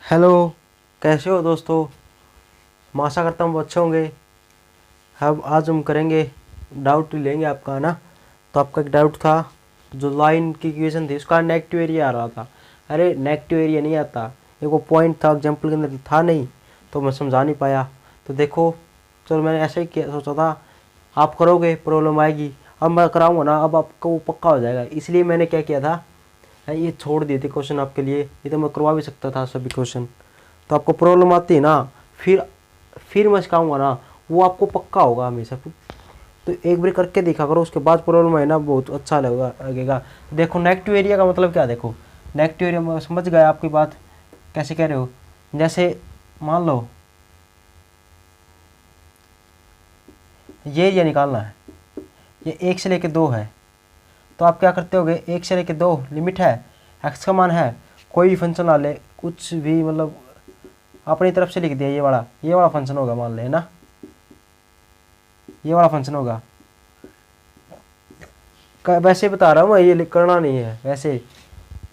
Hello, कैसे हो दोस्तों। मैं आशा करता हूँ वो अच्छे होंगे। अब आज हम करेंगे, डाउट लेंगे आपका ना। तो आपका एक डाउट था, जो लाइन की इक्वेशन थी उसका नेगेटिव एरिया आ रहा था। अरे नेगेटिव एरिया नहीं आता, एक वो पॉइंट था एग्जाम्पल के अंदर था नहीं, तो मैं समझा नहीं पाया। तो देखो, चलो मैंने ऐसे ही किया, सोचा था आप करोगे प्रॉब्लम आएगी। अब मैं कराऊंगा ना, अब आपको वो पक्का हो जाएगा। इसलिए मैंने क्या किया था, ये छोड़ दिए थे क्वेश्चन आपके लिए, ये तो मैं करवा भी सकता था सभी क्वेश्चन। तो आपको प्रॉब्लम आती है ना, फिर मैं सिखाऊंगा ना, वो आपको पक्का होगा हमेशा। तो एक बार करके देखा करो, उसके बाद प्रॉब्लम है ना, बहुत अच्छा लगेगा। देखो नेगेटिव एरिया का मतलब क्या, देखो नेगेटिव एरिया में समझ गए आपकी बात, कैसे कह रहे हो। जैसे मान लो ये एरिया निकालना है, ये 1 से लेके 2 है। तो आप क्या करते होगे, 1 से लेके 2 लिमिट है, एक्स का मान है, कोई भी फंक्शन ला ले, कुछ भी मतलब अपनी तरफ से लिख दिया। ये वाला फंक्शन होगा, मान ले ना, ये वाला फंक्शन होगा। वैसे बता रहा हूँ मैं, ये करना नहीं है वैसे।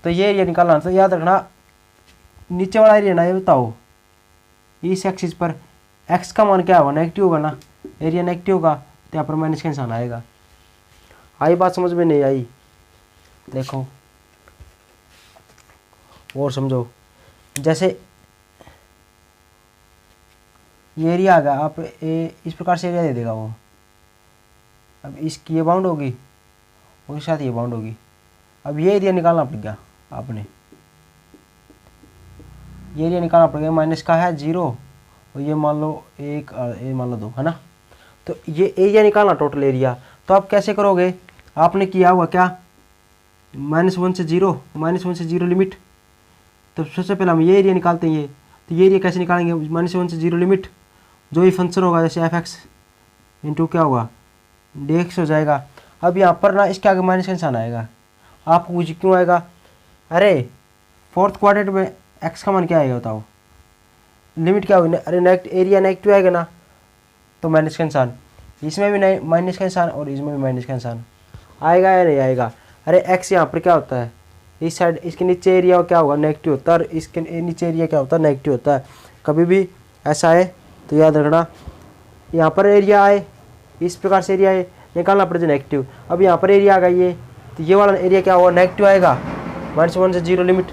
तो ये एरिया निकालना, तो याद रखना नीचे वाला एरिया ना, ये बताओ इस एक्सिस पर एक्स का मान क्या होगा, नेगेटिव होगा ना। एरिया नेगेटिव होगा तो यहाँ पर माइनस का निशान आएगा। आई बात समझ में नहीं आई, देखो और समझो। जैसे ये एरिया आ गया, आप इस प्रकार से एरिया दे देगा वो। अब इसकी ये बाउंड होगी और इसके साथ ये बाउंड होगी। अब ये एरिया निकालना पड़ेगा आपने, ये एरिया निकालना पड़ेगा। माइनस का है 0 और ये मान लो 1 और ये मान लो 2 है ना। तो ये एरिया निकालना, टोटल एरिया। तो आप कैसे करोगे, आपने किया हुआ क्या, -1 से 0, -1 से 0 लिमिट। तो सबसे पहले हम ये एरिया निकालते हैं। ये तो ये एरिया कैसे निकालेंगे, -1 से 0 लिमिट, जो भी फंक्शन होगा जैसे एफ एक्स इंटू क्या होगा dx हो जाएगा। अब यहाँ पर ना इसके आगे माइनस का निशान आएगा। आपको कुछ क्यों आएगा, अरे फोर्थ क्वाड्रेंट में एक्स का मान क्या आएगा बताओ, लिमिट क्या होगी, अरे एरिया नेगेटिव आएगा ना, तो माइनस का निशान, इसमें भी माइनस का निशान और इसमें भी माइनस का निशान आएगा या नहीं आएगा। अरे एक्स यहाँ पर क्या होता है, इस साइड इसके नीचे एरिया क्या होगा, नेगेटिव होता है, और इसके नीचे एरिया क्या होता है, नेगेटिव होता है। कभी भी ऐसा है तो याद रखना, यहाँ पर एरिया आए, इस प्रकार से एरिया आए, निकालना पड़ेगा नेगेटिव। अब यहाँ पर एरिया आ गई ये, तो ये वाला एरिया क्या होगा, नेगेटिव आएगा। -1 से 0 लिमिट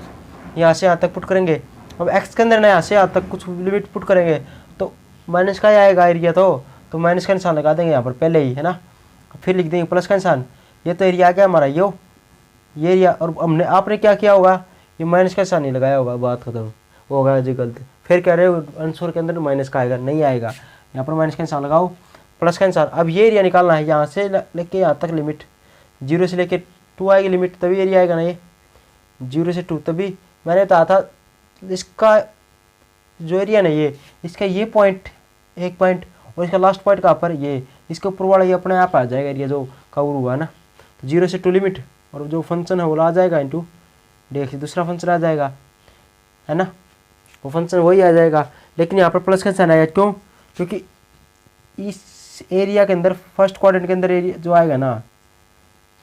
यहाँ से यहाँ तक पुट करेंगे। अब एक्स के अंदर ना यहाँ से यहाँ तक कुछ लिमिट पुट करेंगे तो माइनस का ही आएगा एरिया। तो माइनस का निशान लगा देंगे यहाँ पर पहले ही है ना, फिर लिख देंगे प्लस का निशान। ये तो एरिया आ गया हमारा ये एरिया। और हमने आपने क्या किया होगा, ये माइनस का निशान नहीं लगाया होगा, बात खत्म होगा जी गलत। फिर कह रहे हो आंसर के अंदर माइनस का आएगा, नहीं आएगा। यहाँ पर माइनस का निशान लगाओ, प्लस का निशान। अब ये एरिया निकालना है, यहाँ से लेके यहाँ तक लिमिट, 0 से लेके 2 आएगी लिमिट, तभी एरिया आएगा ना। ये 0 से 2, तभी मैंने बताया था इसका जो एरिया नहीं है, इसका ये पॉइंट, एक पॉइंट, और इसका लास्ट पॉइंट कहाँ पर, ये इसके ऊपर वाला ये अपने आप आ जाएगा एरिया जो कवर हुआ ना। तो 0 से 2 लिमिट, और जो फंक्शन है वो आ जाएगा इंटू डेक्स, दूसरा फंक्शन आ जाएगा है ना, वो फंक्शन वही आ जाएगा। लेकिन यहाँ पर प्लस का निशान आएगा, क्यों, क्योंकि इस एरिया के अंदर फर्स्ट क्वाड्रेंट के अंदर एरिया जो आएगा ना,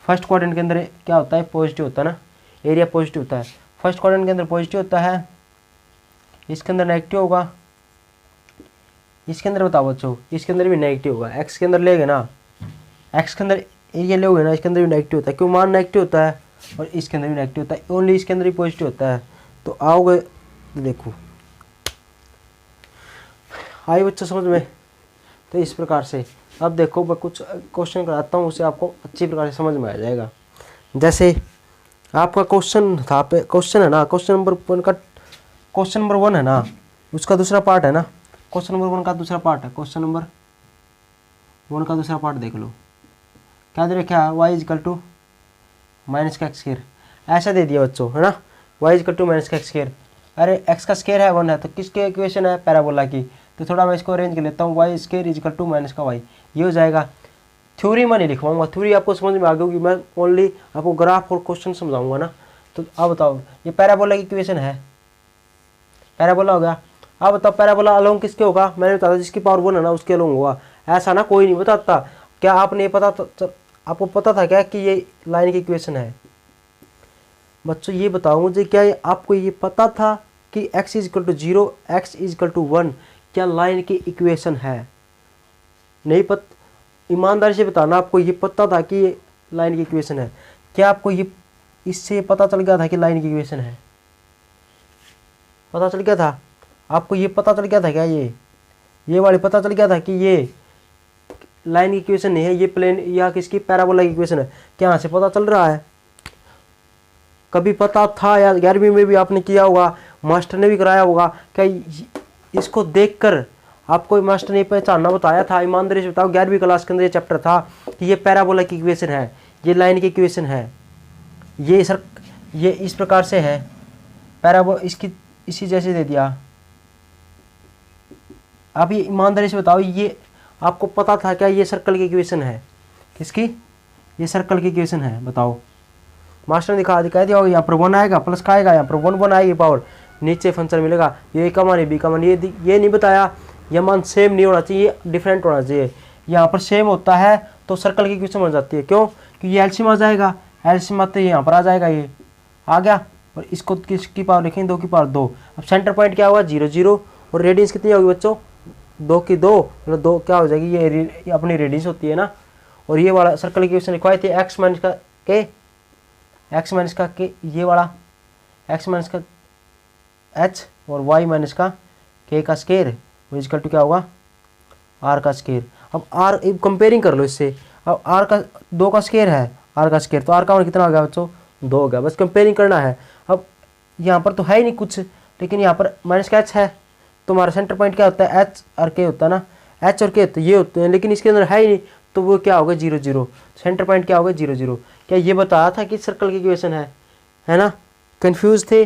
फर्स्ट क्वाड्रेंट के अंदर क्या होता है, पॉजिटिव होता है ना, एरिया पॉजिटिव होता है। फर्स्ट क्वाड्रेंट के अंदर पॉजिटिव होता है, इसके अंदर नेगेटिव होगा, इसके अंदर बताओ बच्चों, इसके अंदर भी नेगेटिव होगा। एक्स के अंदर लेगे ना, एक्स के अंदर एरिया लोगे ना, इसके अंदर भी नेगेटिव होता है, क्यों, मान नेगेटिव होता है, और इसके अंदर भी नेगेटिव होता है, ओनली इसके अंदर ही पॉजिटिव होता है। तो आओगे देखो, आई बच्चों समझ में। तो इस प्रकार से अब देखो मैं कुछ क्वेश्चन कराता हूँ, उसे आपको अच्छी प्रकार से समझ में आ जाएगा। जैसे आपका क्वेश्चन था, क्वेश्चन है ना, क्वेश्चन नंबर 1 है ना, उसका दूसरा पार्ट है ना, क्वेश्चन नंबर 1 का दूसरा पार्ट है, क्वेश्चन नंबर 1 का दूसरा पार्ट देख लो, क्या दे रखा है, y इजकल टू माइनस का एक्स स्क्वायर, ऐसा दे दिया बच्चों है ना, y इजकल टू माइनस का एक्स स्क्वायर। अरे x का स्क्वायर है 1 है, तो किसके इक्वेशन है, पैराबोला की। तो थोड़ा मैं इसको अरेंज कर लेता हूँ, y square is equal to minus का y, ये हो जाएगा। थ्योरी में नहीं लिखवाऊंगा, थ्योरी आपको समझ में आ गई होगी, मैं ओनली आपको ग्राफ और क्वेश्चन समझाऊंगा ना। तो अब बताओ, ये पैराबोला की इक्वेशन है, पैराबोला हो गया। अब बताओ पैराबोला अलोंग किसके होगा, मैंने बताया जिसकी पावर 1 है ना उसके अलोंग होगा, ऐसा ना कोई नहीं बताता। क्या आपने पता आपको पता था क्या कि ये लाइन की इक्वेशन है, बच्चों ये बताओ मुझे, क्या आपको ये पता था कि x is equal to 0, x is equal to 1 क्या लाइन की इक्वेशन है? नहीं ईमानदारी से बताना, आपको ये पता था कि ये लाइन की इक्वेशन है? क्या आपको ये इससे पता चल गया था कि लाइन की इक्वेशन है? पता चल गया था आपको? ये पता चल गया था क्या? ये वाली पता चल गया था कि ये लाइन की इक्वेशन नहीं है, ये प्लेन या किसकी पैराबोला की इक्वेशन है? क्या यहाँ से पता चल रहा है? कभी पता था या 11वीं में भी आपने किया होगा, मास्टर ने भी कराया होगा क्या? इसको देखकर आपको मास्टर ने पहचानना बताया था? ईमानदारी से बताओ, 11वीं क्लास के अंदर ये चैप्टर था कि ये पैराबोला की इक्वेशन है, ये लाइन की इक्वेशन है, ये इस प्रकार से है, इसकी इसी जैसे दे दिया। आप ये ईमानदारी से बताओ, ये आपको पता था क्या ये सर्कल की इक्वेशन है? किसकी? ये सर्कल की इक्वेशन है, बताओ। मास्टर ने दिखा दिया होगा, यहाँ पर 1 आएगा, प्लस का आएगा, यहाँ पर 1 आएगी पावर, नीचे फंक्शन मिलेगा, ये का मान बी का मान, ये नहीं बताया, यह मान सेम नहीं होना चाहिए, डिफरेंट होना चाहिए। यहाँ पर सेम होता है तो सर्कल की इक्वेशन बन जाती है। क्यों? क्योंकि ये एलसीएम आ जाएगा, एलसीएम आते यहाँ पर आ जाएगा, ये आ गया, और इसको किसकी पावर लिखेंगे? 2 की पावर 2। अब सेंटर पॉइंट क्या होगा? 0 0, और रेडियंस कितनी होगी बच्चों? 2 की 2, मतलब 2 क्या हो जाएगी? ये अपनी रेडियंस होती है ना। और ये वाला सर्कल की इक्वेशन लिखवाई थी, एक्स माइनस का के, ये वाला एक्स माइनस का एच और वाई माइनस का के का स्केयर इक्वल टू क्या होगा? आर का स्केयर। अब आर कंपेयरिंग कर लो इससे, अब आर का 2 का स्केयर है, आर का स्केयर, तो आर का मान कितना हो गया बच्चों? 2 हो गया। बस कंपेयरिंग करना है। अब यहाँ पर तो है ही नहीं कुछ, लेकिन यहाँ पर माइनस का एच है, तो हमारा सेंटर पॉइंट क्या होता है? एच और के होता है ना, एच और के तो ये होते हैं, लेकिन इसके अंदर है ही नहीं, तो वो क्या होगा? 0 0। सेंटर पॉइंट क्या होगा? 0 0। क्या ये बताया था कि सर्कल की इक्वेशन है ना? कंफ्यूज थे,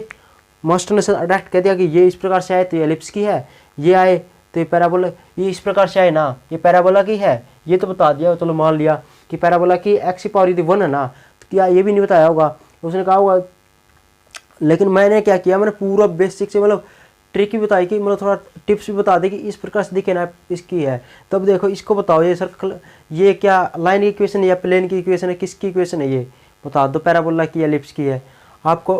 मास्टर ने अडेक्ट कह दिया कि ये इस प्रकार से आए तो ये एलिप्स की है, ये आए तो ये पैराबोला, ये इस प्रकार से आए ना, ये पैराबोला की है, ये तो बता दिया, चलो मान लिया कि पैराबोला की एक्स की पावर यदि 1 है ना, तो क्या ये भी नहीं बताया होगा? उसने कहा होगा। लेकिन मैंने क्या किया, मैंने पूरा बेसिक से मतलब ट्रिक भी बताई कि मतलब थोड़ा टिप्स भी बता दे कि इस प्रकार से दिखे ना इसकी है। तब देखो इसको बताओ, ये सर्कल, ये क्या लाइन की इक्वेशन है या प्लेन की इक्वेशन है? किसकी इक्वेशन है? ये बता दो, पैराबोला की या एलिप्स की है? आपको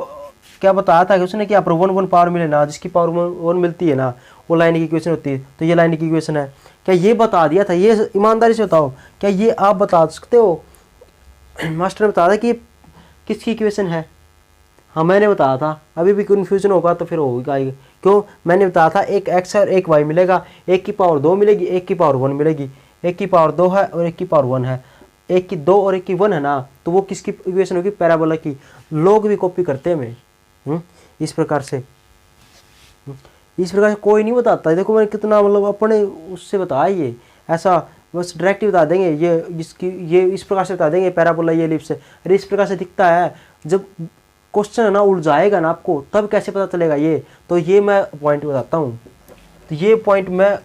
क्या बताया था कि उसने कि यहाँ पर 1 पावर मिले ना, जिसकी पावर 1 मिलती है ना, वो लाइन की इक्वेशन होती है, तो ये लाइन की इक्वेशन है। क्या ये बता दिया था? ये ईमानदारी से बताओ, क्या ये आप बता सकते हो? मास्टर ने बताया था कि किसकी इक्वेशन है? हाँ मैंने बताया था। अभी भी कन्फ्यूजन होगा तो फिर होगा। क्यों? मैंने बताया था एक एक्स और एक वाई मिलेगा, एक की पावर 2 मिलेगी, एक की पावर 1 मिलेगी, एक की पावर 2 है और एक की पावर 1 है, एक की 2 और एक की 1 है ना, तो वो किसकी इक्वेशन होगी? पैराबोला की। लोग भी कॉपी करते हैं मैं इस प्रकार से, इस प्रकार से कोई नहीं बताता। देखो मैंने कितना मतलब अपने उससे बताया, ये ऐसा बस डायरेक्ट बता देंगे, ये इस प्रकार से बता देंगे पैराबोला ये एलिप्स है, अरे इस प्रकार से दिखता है। जब क्वेश्चन है ना उलझाएगा ना आपको, तब कैसे पता चलेगा ये? तो ये मैं पॉइंट बताता हूँ, तो ये पॉइंट मैं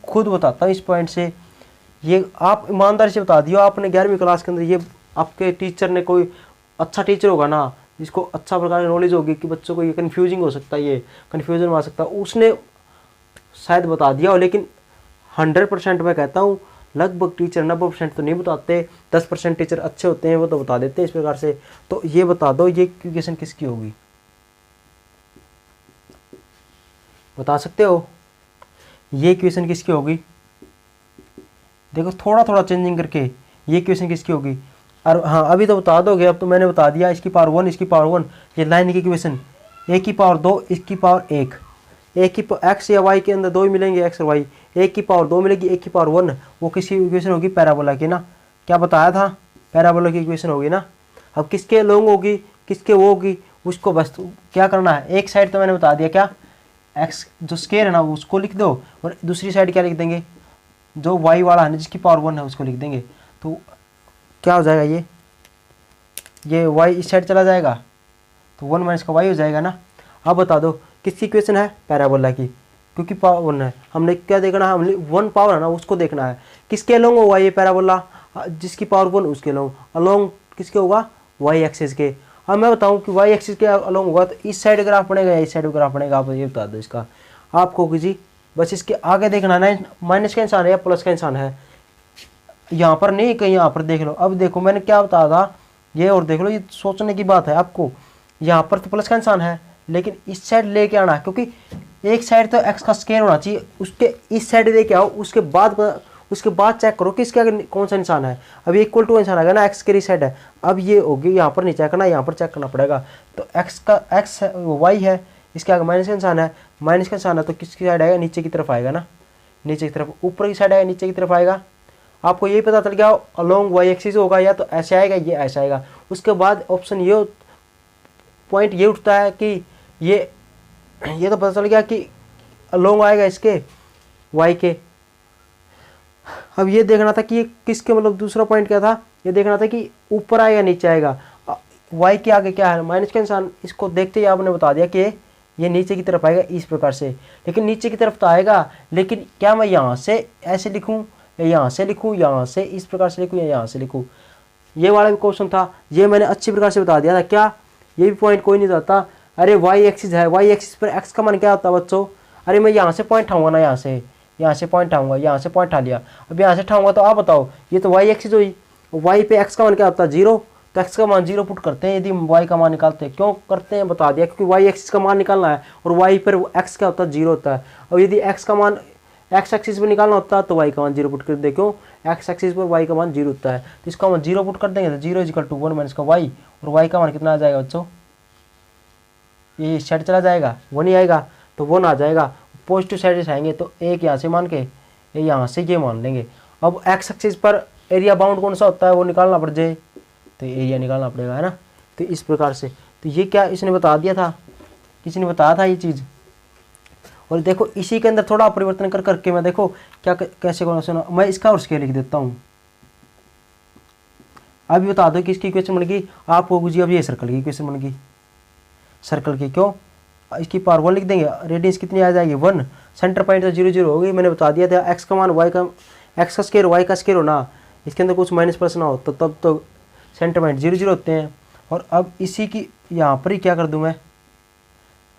खुद बताता हूँ। इस पॉइंट से ये आप ईमानदारी से बता दियो, आपने 11वीं क्लास के अंदर, ये आपके टीचर ने, कोई अच्छा टीचर होगा ना जिसको अच्छा प्रकार की नॉलेज होगी कि बच्चों को ये कन्फ्यूजिंग हो सकता है, ये कन्फ्यूजन में आ सकता है, उसने शायद बता दिया हो। लेकिन 100% मैं कहता हूँ, लगभग टीचर 90% तो नहीं बताते, 10% टीचर अच्छे होते हैं, वो तो बता देते हैं इस प्रकार से। तो ये बता दो, ये इक्वेशन किसकी होगी? बता सकते हो ये इक्वेशन किसकी होगी? देखो थोड़ा थोड़ा चेंजिंग करके, ये इक्वेशन किसकी होगी? और हाँ अभी तो बता दोगे, अब तो मैंने बता दिया, इसकी पावर 1, इसकी पावर 1, ये लाइन की इक्वेशन, एक की पावर 2, इसकी पावर 1, एक की एक्स या वाई के अंदर 2 ही मिलेंगे, एक्स और वाई, एक की पावर 2 मिलेगी, एक की पावर 1, वो किसकी इक्वेशन होगी? पैराबोला की ना। क्या बताया था? पैराबोला की इक्वेशन होगी ना। अब किसके लॉन्ग होगी, किसके वो होगी, उसको बस क्या करना है, एक साइड तो मैंने बता दिया, क्या एक्स जो स्केयर है ना उसको लिख दो, और दूसरी साइड क्या लिख देंगे? जो वाई वाला है ना, जिसकी पावर 1 है, उसको लिख देंगे। तो क्या हो जाएगा? ये वाई इस साइड चला जाएगा, तो 1 माइनस का वाई हो जाएगा ना। अब बता दो किसकी इक्वेशन है? पैराबोला की, क्योंकि पावर 1 है। हमने क्या देखना है? हमने 1 पावर है ना उसको देखना है। किसके अलोंग होगा ये पैराबोला? जिसकी पावर 1 उसके अलोंग। अलोंग किसके होगा? वाई एक्सिस के। अब मैं बताऊं कि वाई एक्सिस के अलोंग होगा, तो इस साइड ग्राफ बनेगा या इस साइड ग्राफ बनेगा? आप ये बता दो इसका आपको जी। बस इसके आगे देखना ना, माइनस का इंसान है या प्लस का इंसान है, यहाँ पर नहीं, कहीं यहाँ पर देख लो। अब देखो मैंने क्या बताया था ये, और देख लो, ये सोचने की बात है आपको। यहाँ पर तो प्लस का इंसान है, लेकिन इस साइड लेके आना, क्योंकि एक साइड तो x का स्क्वायर होना चाहिए, उसके इस साइड लेके आओ, उसके बाद चेक करो कि इसके आगे कौन सा निशान है। अब ये इक्वल टू निशान आएगा ना, x के साइड है। अब ये होगी यहाँ पर नहीं चेक करना, यहाँ पर चेक करना पड़ेगा। तो x y है, इसके आगे माइनस का निशान है, माइनस का निशान है तो किसकी साइड आएगा, नीचे की तरफ आएगा ना, नीचे की तरफ। ऊपर की साइड आएगा, नीचे की तरफ आएगा। आपको ये पता चल गया अलोंग वाई एक्सिस होगा, या तो ऐसे आएगा ये ऐसे आएगा। उसके बाद ऑप्शन ये पॉइंट ये उठता है कि ये तो पता चल गया कि अलोंग आएगा इसके वाई के। अब ये देखना था कि ये किसके, मतलब दूसरा पॉइंट क्या था, ये देखना था कि ऊपर आएगा नीचे आएगा। वाई के आगे क्या है, माइनस का निशान। इसको देखते ही आपने बता दिया कि ये नीचे की तरफ आएगा इस प्रकार से। लेकिन नीचे की तरफ तो आएगा, लेकिन क्या मैं यहाँ से ऐसे लिखूँ या यहाँ से लिखूँ, यहाँ से इस प्रकार से लिखूँ या यहाँ से लिखूँ, ये वाला भी क्वेश्चन था। ये मैंने अच्छी प्रकार से बता दिया था। क्या ये भी पॉइंट कोई नहीं जाता, अरे वाई एक्सिस है, वाई एक्सिस पर एक्स का मान क्या होता है बच्चों, अरे मैं यहाँ से पॉइंट ठाऊंगा ना, यहाँ से पॉइंट ठाऊंगा, यहाँ से पॉइंट ठा लिया। अब यहाँ से ठाऊंगा तो आप बताओ, ये तो वाई एक्सिस हुई, वाई पे एक्स का मान क्या होता है 0, तो एक्स का मान 0 पुट करते हैं यदि वाई का मान निकालते हैं। क्यों करते हैं बता दिया, क्योंकि वाई एक्सिस का मान निकालना है और वाई पर एक्स क्या होता है 0 होता है। और यदि एक्स का मान एक्स एक्सिस पर निकालना होता है तो वाई का मान 0 पुट कर दे, क्यों एक्स एक्सिस पर वाई का मान 0 होता है। तो इसका मान 0 पुट कर देंगे तो 0 इजिकल टू 1 माइनस का वाई, और वाई का मान कितना आ जाएगा बच्चों, ये साइड चला जाएगा 1 ही आएगा, तो 1 आ जाएगा। पॉजिटिव साइड से आएंगे तो एक यहाँ से मान के यहाँ से ये मान लेंगे। अब एक्स एक्सिस पर एरिया बाउंड कौन सा होता है वो निकालना पड़ जाए, तो एरिया निकालना पड़ेगा, है ना। तो इस प्रकार से, तो ये क्या इसने बता दिया था, किसी ने बताया था ये चीज़। और देखो इसी के अंदर थोड़ा परिवर्तन कर करके मैं देखो क्या कैसे कौन सुना, मैं इसका और स्केल लिख देता हूँ। अभी बता दो किसकी इक्वेशन बन गई आपको, गुजी अब ये सर्कल की इक्वेशन बन गई, सर्कल की। क्यों, इसकी पावर 1 लिख देंगे, रेडियस कितनी आ जाएगी 1, सेंटर पॉइंट तो 0 0 होगी। मैंने बता दिया था एक्स का मान वाई का, एक्स का स्केयर वाई का स्केयर हो ना, इसके अंदर कुछ माइनस प्लस ना हो तो तब तो सेंटर पॉइंट 0 0 होते हैं। और अब इसी की यहाँ पर ही क्या कर दूँ मैं,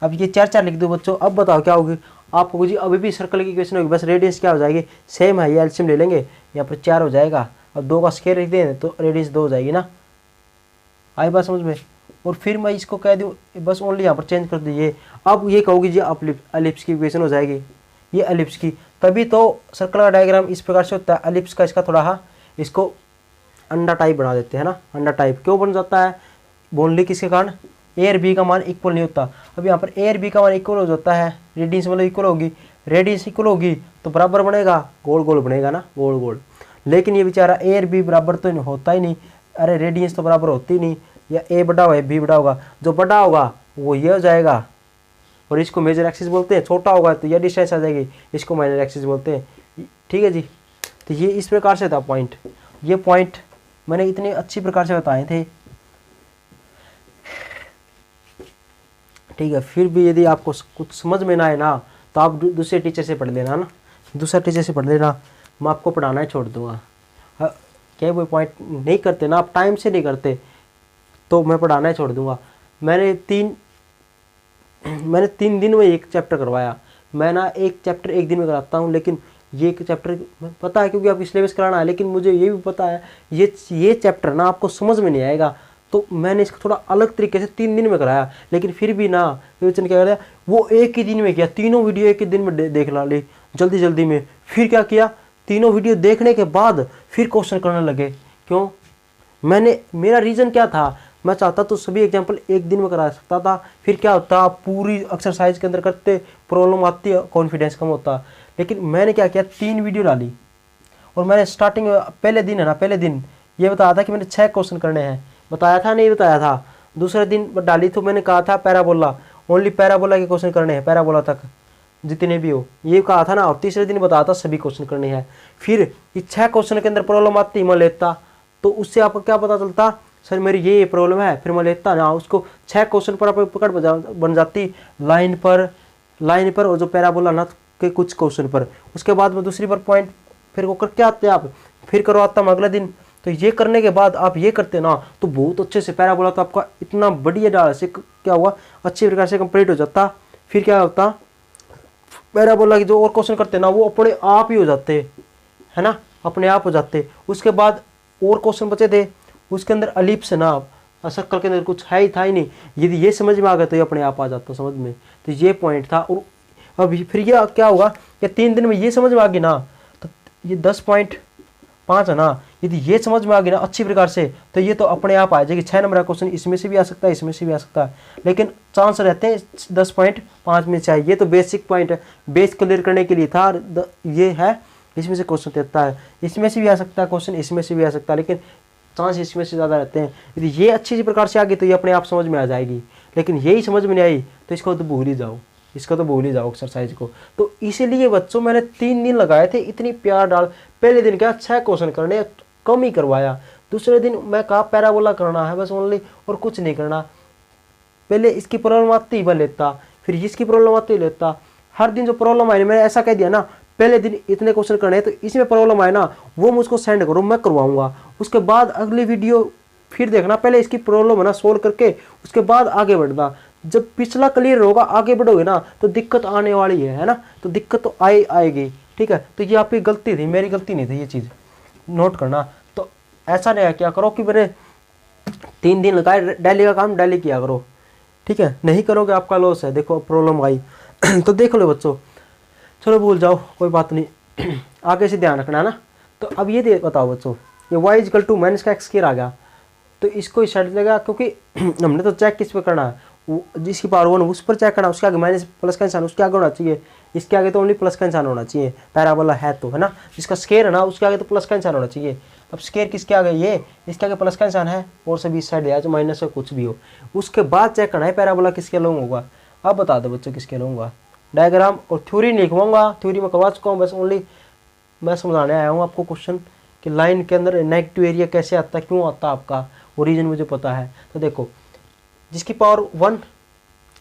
अब ये 4 4 लिख दूँ बच्चों। अब बताओ क्या होगी आपको जी, अभी भी सर्कल की इक्वेशन होगी, बस रेडियस क्या हो जाएगी सेम है, ये एलसीएम ले लेंगे, यहाँ पर 4 हो जाएगा। अब 2 का स्केयर लिख दें तो रेडियस 2 हो जाएगी ना, आई बात समझ में। और फिर मैं इसको कह दूँ बस ओनली यहाँ पर चेंज कर दीजिए। अब ये कहोगी जी एलिप्स की इक्वेशन हो जाएगी, ये एलिप्स की। तभी तो सर्कल का डायग्राम इस प्रकार से होता है, एलिप्स का इसका थोड़ा हाँ इसको अंडा टाइप बना देते हैं ना। अंडा टाइप क्यों बन जाता है, बोनली किसके कारण, ए और बी का मान इक्वल नहीं होता। अब यहाँ पर ए और बी का मान इक्वल हो जाता है, रेडियस मतलब इक्वल होगी, रेडियस इक्वल होगी तो बराबर बनेगा, गोल गोल बनेगा ना, गोल गोल। लेकिन ये बेचारा ए और बी बराबर तो होता ही नहीं, अरे रेडियस तो बराबर होती नहीं, या ए बड़ा होगा बी बड़ा होगा, जो बड़ा होगा वो ये हो जाएगा और इसको मेजर एक्सिस बोलते हैं, छोटा होगा तो ये डिस्टेंस आ जाएगी, इसको माइनर एक्सिस बोलते हैं। ठीक है जी, तो ये इस प्रकार से था पॉइंट। ये पॉइंट मैंने इतनी अच्छी प्रकार से बताए थे। ठीक है, फिर भी यदि आपको कुछ समझ में ना आए ना तो आप दूसरे टीचर से पढ़ लेना ना, दूसरा टीचर से पढ़ लेना, मैं आपको पढ़ाना ही छोड़ दूंगा। क्या वो पॉइंट नहीं करते ना आप, टाइम से नहीं करते तो मैं पढ़ाना ही छोड़ दूंगा। मैंने 3 दिन में एक चैप्टर करवाया, मैं ना एक चैप्टर एक दिन में कराता हूँ, लेकिन ये चैप्टर पता है क्योंकि आपकी सिलेबस कराना है, लेकिन मुझे ये भी पता है ये चैप्टर ना आपको समझ में नहीं आएगा, तो मैंने इसको थोड़ा अलग तरीके से 3 दिन में कराया। लेकिन फिर भी ना विवेचन क्या कराया, वो एक ही दिन में किया, तीनों वीडियो एक ही दिन में देख ला ली जल्दी जल्दी में। फिर क्या किया, तीनों वीडियो देखने के बाद फिर क्वेश्चन करने लगे। क्यों, मेरा रीज़न क्या था, मैं चाहता तो सभी एग्जाम्पल एक दिन में करा सकता था, फिर क्या होता पूरी एक्सरसाइज के अंदर करते प्रॉब्लम आती, कॉन्फिडेंस कम होता। लेकिन मैंने क्या किया, 3 वीडियो डाली और मैंने स्टार्टिंग पहले दिन है ना, पहले दिन ये बताया था कि मैंने 6 क्वेश्चन करने हैं, बताया था नहीं बताया था। दूसरे दिन डाली तो मैंने कहा था पैराबोला, ओनली पैराबोला के क्वेश्चन करने हैं, पैराबोला तक जितने भी हो ये कहा था ना। और तीसरे दिन बताया था सभी क्वेश्चन करने हैं। फिर ये 6 क्वेश्चन के अंदर प्रॉब्लम आती मैं लेता, तो उससे आपको क्या पता चलता, सर मेरी ये प्रॉब्लम है, फिर मैं लेता ना उसको। 6 क्वेश्चन पर आप पकड़ बन जाती, लाइन पर और जो पैराबोला ना के कुछ क्वेश्चन पर। उसके बाद में दूसरी पर पॉइंट फिर वो करके आते आप, फिर करवाता मैं अगले दिन। तो ये करने के बाद आप ये करते ना तो बहुत अच्छे से पैराबोला तो आपका इतना बढ़िया डाल से क्या हुआ, अच्छी प्रकार से कंप्लीट हो जाता। फिर क्या होता, पैराबोला की जो और क्वेश्चन करते ना वो अपने आप ही हो जाते, है ना, अपने आप हो जाते। उसके बाद और क्वेश्चन बचे थे, उसके अंदर एलिप्स ना और सर्कल के अंदर कुछ है ही था ही नहीं। यदि ये समझ में आ गया तो ये अपने आप आ जाता समझ में। तो ये पॉइंट था। और अब फिर ये क्या होगा कि 3 दिन में ये समझ में आ गई ना, तो ये 10.5 है ना, यदि ये समझ में आ गई ना अच्छी प्रकार से, तो ये तो अपने आप आ जाएगी। 6 नंबर का क्वेश्चन इसमें से भी आ सकता है, इसमें से भी आ सकता है, लेकिन चांस रहते हैं 10.5 में चाहिए। ये तो बेसिक पॉइंट है, बेस क्लियर करने के लिए था। ये है, इसमें से क्वेश्चन देता है, इसमें से भी आ सकता है क्वेश्चन, इसमें से भी आ सकता है, लेकिन चांस इसमें से ज़्यादा रहते हैं। यदि ये अच्छी प्रकार से आ गई तो ये अपने आप समझ में आ जाएगी, लेकिन यही समझ में नहीं आई तो इसको तो भूल ही जाओ, इसका तो भूल ही जाओ एक्सरसाइज को। तो इसीलिए बच्चों मैंने 3 दिन लगाए थे, इतनी प्यार डाल। पहले दिन क्या 6 क्वेश्चन करने, कम ही करवाया। दूसरे दिन मैं कहा पैराबोला करना है बस ओनली, और कुछ नहीं करना। पहले इसकी प्रॉब्लम आती ही लेता, फिर इसकी प्रॉब्लम आती ही लेता। हर दिन जो प्रॉब्लम आई मैंने ऐसा कह दिया ना, पहले दिन इतने क्वेश्चन करने हैं तो इसमें प्रॉब्लम आए ना वो मुझको सेंड करो, मैं करवाऊंगा। उसके बाद अगली वीडियो फिर देखना, पहले इसकी प्रॉब्लम है ना सोल्व करके उसके बाद आगे बढ़ना। जब पिछला क्लियर होगा आगे बढ़ोगे ना तो दिक्कत आने वाली है ना, तो दिक्कत तो आएगी। ठीक है, तो ये आपकी गलती थी, मेरी गलती नहीं थी, ये चीज़ नोट करना। तो ऐसा नहीं क्या करो कि मैंने 3 दिन लगाए, डेली का काम डेली किया करो। ठीक है, नहीं करोगे आपका लॉस है। देखो प्रॉब्लम आई तो देख लो बच्चों, चलो भूल जाओ कोई बात नहीं आगे से ध्यान रखना है ना। तो अब ये बताओ बच्चों, ये y इक्वल टू माइनस का एक्स आ गया, तो इसको इस साइड लेगा, क्योंकि हमने तो चेक किस पे करना है, जिसकी पावर 1 उस पर चेक करना, उसके आगे माइनस प्लस का निशान उसके आगे होना चाहिए, इसके आगे तो ओनली प्लस का निशान होना चाहिए, पैराबोला है तो, है ना। जिसका स्केयर है ना उसके आगे तो प्लस का निशान होना चाहिए। अब स्केयर किसके आगे, ये इसके आगे प्लस का निशान है, और सभी इस साइड है जो माइनस है कुछ भी हो। उसके बाद चेक करना है पैराबोला किसके लॉन्ग होगा। अब बता दो बच्चों किसके लॉन्ग होगा। डायग्राम और थ्योरी नहीं लिखवाऊंगा, थ्योरी में करवा चुका हूँ, बस ओनली मैं समझाने आया हूँ आपको क्वेश्चन कि लाइन के अंदर नेगेटिव एरिया कैसे आता है, क्यों आता है आपका, वो रीजन मुझे पता है। तो देखो, जिसकी पावर 1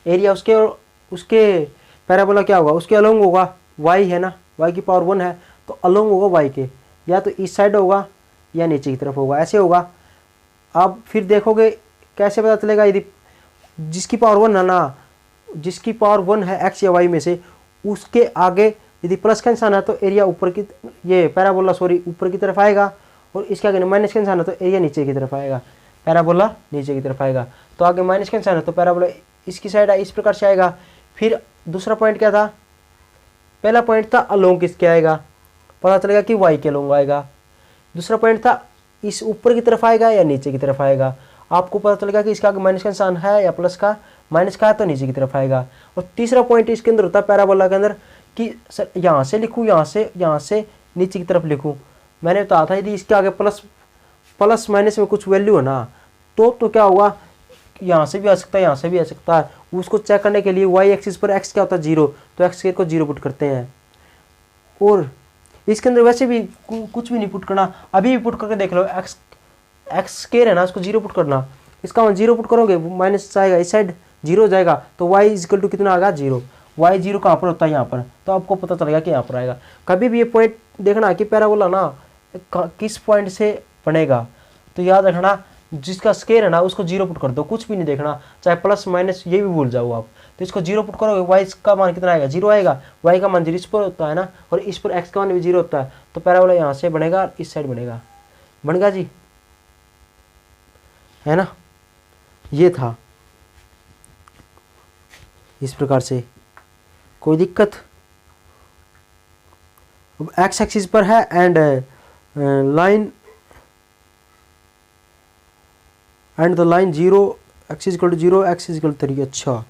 एरिया उसके पैराबोला क्या होगा, उसके अलोंग होगा y है ना, y की पावर 1 है तो अलोंग होगा y के, या तो इस साइड होगा या नीचे की तरफ होगा, ऐसे होगा। आप फिर देखोगे कैसे पता चलेगा, यदि जिसकी पावर 1 है ना, जिसकी पावर 1 है x या y में से, उसके आगे यदि प्लस का निशान है तो एरिया ऊपर की, ये पैराबोला सॉरी ऊपर की तरफ आएगा, और इसके आगे माइनस का निशान है तो एरिया नीचे की तरफ आएगा, पैराबोला नीचे की तरफ आएगा। तो आगे माइनस का निशान है तो पैराबोला इसकी साइड है, इस प्रकार से आएगा। फिर दूसरा पॉइंट क्या था, पहला पॉइंट था अलोंग किसके आएगा, पता चलेगा कि y के अलोंग आएगा। दूसरा पॉइंट था इस ऊपर की तरफ आएगा या नीचे की तरफ आएगा, आपको पता चलेगा कि इसका आगे माइनस का निशान है या प्लस का, माइनस का है तो नीचे की तरफ आएगा। और तीसरा पॉइंट इसके अंदर होता है पैराबोला के अंदर कि सर यहाँ से लिखूँ, यहाँ से नीचे की तरफ लिखूँ। मैंने बताया था यदि इसके आगे प्लस माइनस में कुछ वैल्यू है ना, तो क्या होगा, यहाँ से भी आ सकता है, यहाँ से भी आ सकता है। उसको चेक करने के लिए वाई एक्सिस पर एक्स क्या होता है 0, तो एक्स को 0 पुट करते हैं। और इसके अंदर वैसे भी कुछ भी नहीं पुट करना, अभी भी पुट करके देख लो, एक्स स्केयर है ना, उसको 0 पुट करना, इसका 0 पुट करोगे माइनस आएगा, इस साइड 0 जाएगा, तो y इक्वल टू कितना आएगा 0। y 0 कहाँ पर होता है, यहाँ पर, तो आपको पता चलेगा कि यहाँ पर आएगा। कभी भी ये पॉइंट देखना कि पैराबोला ना किस पॉइंट से बनेगा, तो याद रखना जिसका स्केयर है ना उसको 0 पुट कर दो, कुछ भी नहीं देखना, चाहे प्लस माइनस ये भी भूल जाओ आप। तो इसको 0 पुट करोगे, y का मान कितना आएगा 0 आएगा, y का मान 0 इस पर होता है ना, और इस पर x का मान भी 0 होता है, तो पैराबोला यहाँ से बनेगा, इस साइड बनेगा, बन गया जी, है ना। ये था इस प्रकार से, कोई दिक्कत। अब x एक्सिस पर है and line and the line 0, x equal to 0, x equal to 3। अच्छा,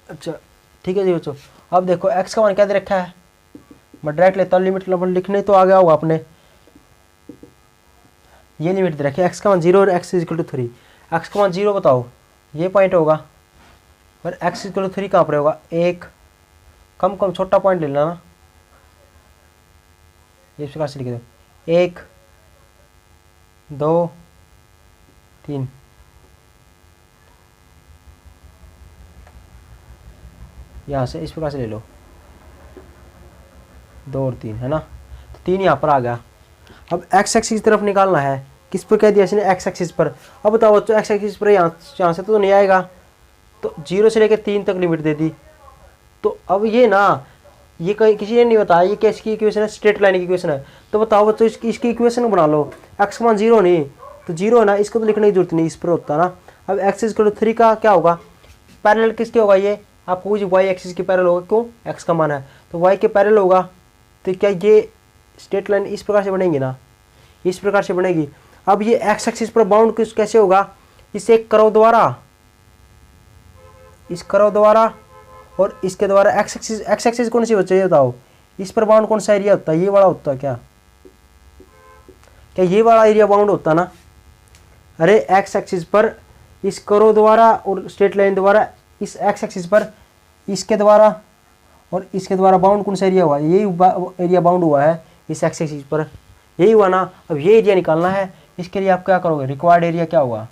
अच्छा ठीक है जी बच्चों। अब देखो x का मान क्या दे रखा है, मैं डायरेक्ट लेता हूँ, लिमिट लिखने तो आ गया होगा आपने, ये लिमिट दे रखी है, x का मान 0 और x इक्वल टू 3। x का मान 0 बताओ, ये पॉइंट होगा, और x इक्वल टू 3 कहाँ पर होगा, एक कम छोटा पॉइंट ले लेना ना, ये प्रकार से लिख दो, 1 2 3, यहाँ से इस प्रकार से ले लो, 2 और 3 है ना, तो 3 यहाँ पर आ गया। अब x एक्सिस की तरफ निकालना है, किस पर कह दिया इसने, एक्स एक्सिस पर। अब बताओ बच्चों एक्स एक्सिस पर यहाँ से तो नहीं आएगा, तो 0 से लेकर 3 तक लिमिट दे दी। तो अब ये ना, ये कहीं किसी ने नहीं बताया ये कैसी इक्वेशन है, स्ट्रेट लाइन की इक्वेशन है। तो बताओ बच्चों इसकी इक्वेशन बना लो, एक्स मान 0 नहीं तो 0 है ना, इसको तो लिखने की जरूरत नहीं, इस पर होता ना। अब एक्स इज 3 का क्या होगा, पैरेलल किसके होगा, ये आपको कुछ वाई एक्सिस के पैरेलल होगा, क्यों, एक्स का मान है तो वाई के पैरेलल होगा। तो क्या ये स्ट्रेट लाइन इस प्रकार से बनेगी ना, इस प्रकार से बनेगी। अब ये एक्स एक्सिस पर बाउंड कैसे होगा, इस एक कर्व द्वारा, इस कर्व द्वारा और इसके द्वारा। एक्स एक्सिस कौन सी बच्चे ये बताओ, इस पर बाउंड कौन सा एरिया होता है, ये वाला होता है क्या, क्या ये वाला एरिया बाउंड होता ना। अरे एक्स एक्सिस पर इस कर्व द्वारा और स्ट्रेट लाइन द्वारा, इस एक्स एक्सिस पर इसके द्वारा और इसके द्वारा बाउंड कौन सा एरिया हुआ, यही एरिया बाउंड हुआ है इस एक्स एक्सिस पर, यही हुआ ना। अब ये एरिया निकालना है, इसके लिए आप क्या करोगे, रिक्वायर्ड एरिया क्या होगा,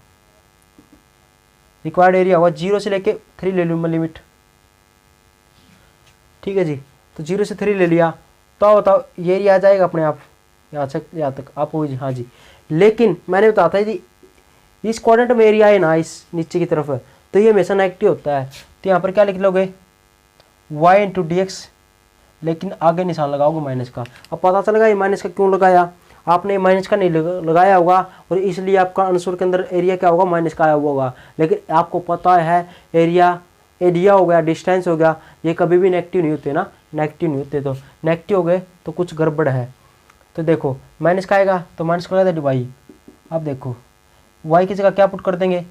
रिक्वायर्ड एरिया होगा 0 से लेके 3 ले लूँ मैं लिमिट, ठीक है जी। तो 0 से 3 ले लिया, तो बताओ ये एरिया आ जाएगा अपने आप, यहाँ तक आप हो जी, हाँ जी। लेकिन मैंने बताया था यदि इस क्वाड्रेंट में एरिया है ना, इस नीचे की तरफ है, तो ये हमेशा नेगेटिव होता है। तो यहाँ पर क्या लिख लोगे, y इंटू डी एक्स, लेकिन आगे निशान लगाओगे माइनस का। अब पता चलेगा ये माइनस का क्यों लगाया, आपने माइनस का नहीं लगाया होगा और इसलिए आपका आंसर के अंदर एरिया क्या होगा, माइनस का आया हुआ होगा। लेकिन आपको पता है एरिया हो गया, डिस्टेंस हो गया, ये कभी भी नेगेटिव नहीं होते ना, नेगेटिव नहीं होते। तो नेगेटिव हो गए तो कुछ गड़बड़ है। तो देखो माइनस का आएगा तो माइनस का लगा वाई। अब देखो वाई की जगह क्या पुट कर देंगे,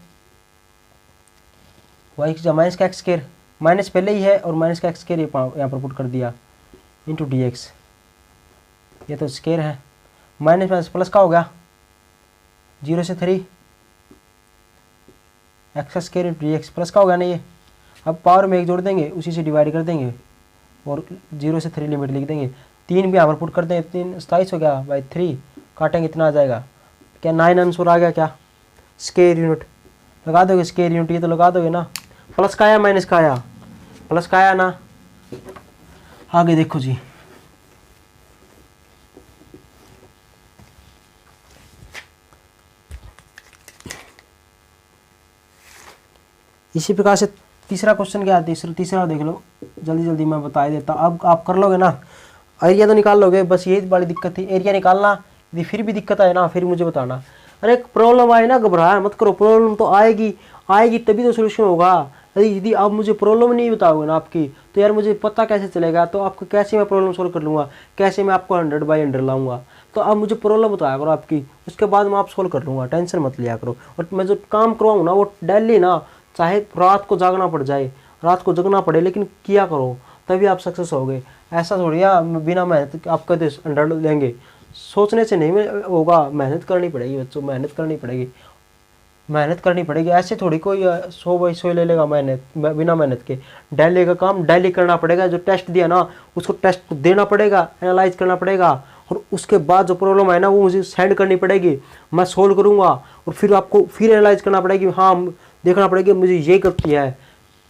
वाई की जगह माइनस का एक्स स्क्वायर, माइनस पहले ही है और माइनस का एक्स स्क्वायर यहाँ पर पुट कर दिया इंटू डी एक्स, ये तो स्क्वायर है, माइनस माइनस प्लस का हो गया 0 से 3 x square into D x, plus का हो गया ना ये। अब पावर में 1 जोड़ देंगे, उसी से डिवाइड कर देंगे और 0 से 3 लिमिट लिख देंगे। 3 भी यहाँ पर पुट कर देंगे, 3 27 हो गया बाई 3, काटेंगे इतना आ जाएगा, क्या 9 आंसर आ गया, क्या स्क्वायर यूनिट लगा दोगे, स्क्वायर यूनिट ये तो लगा दोगे ना। प्लस का आया माइनस का आया, प्लस का आया ना। आगे देखो जी, इसी प्रकार से तीसरा क्वेश्चन क्या है, तीसरा देख लो, जल्दी जल्दी मैं बता देता। अब आप कर लोगे ना, एरिया तो निकाल लोगे, बस यही बड़ी दिक्कत थी, एरिया निकालना। यदि फिर भी दिक्कत आए ना फिर मुझे बताना। अरे प्रॉब्लम आए ना घबराया मत करो, प्रॉब्लम तो आएगी, आएगी तभी तो सोल्यूशन होगा। यदि आप मुझे प्रॉब्लम नहीं बताओगे ना आपकी, तो यार मुझे पता कैसे चलेगा, तो आपको कैसे मैं प्रॉब्लम सोल्व कर लूँगा, कैसे मैं आपको 100/100 लाऊंगा। तो आप मुझे प्रॉब्लम बताया करो आपकी, उसके बाद मैं आप सोल्व कर लूँगा, टेंशन मत लिया करो। और मैं जो काम करवाऊँ ना वो डेली ना, चाहे रात को जागना पड़ जाए, रात को जगना पड़े, लेकिन किया करो तभी आप सक्सेस होगे। ऐसा थोड़ी बिना मेहनत आप कदे 100 लेंगे, सोचने से नहीं होगा, मेहनत करनी पड़ेगी बच्चों, मेहनत करनी पड़ेगी, मेहनत करनी पड़ेगी। ऐसे थोड़ी कोई 100/100 ले लेगा मेहनत, बिना मेहनत के। डेली का काम डेली करना पड़ेगा, जो टेस्ट दिया ना उसको टेस्ट देना पड़ेगा, एनालाइज करना पड़ेगा, और उसके बाद जो प्रॉब्लम है ना वो मुझे सेंड करनी पड़ेगी, मैं सोल्व करूँगा, और फिर आपको फिर एनालाइज करना पड़ेगी, हाँ देखना पड़ेगा मुझे ये गलती है,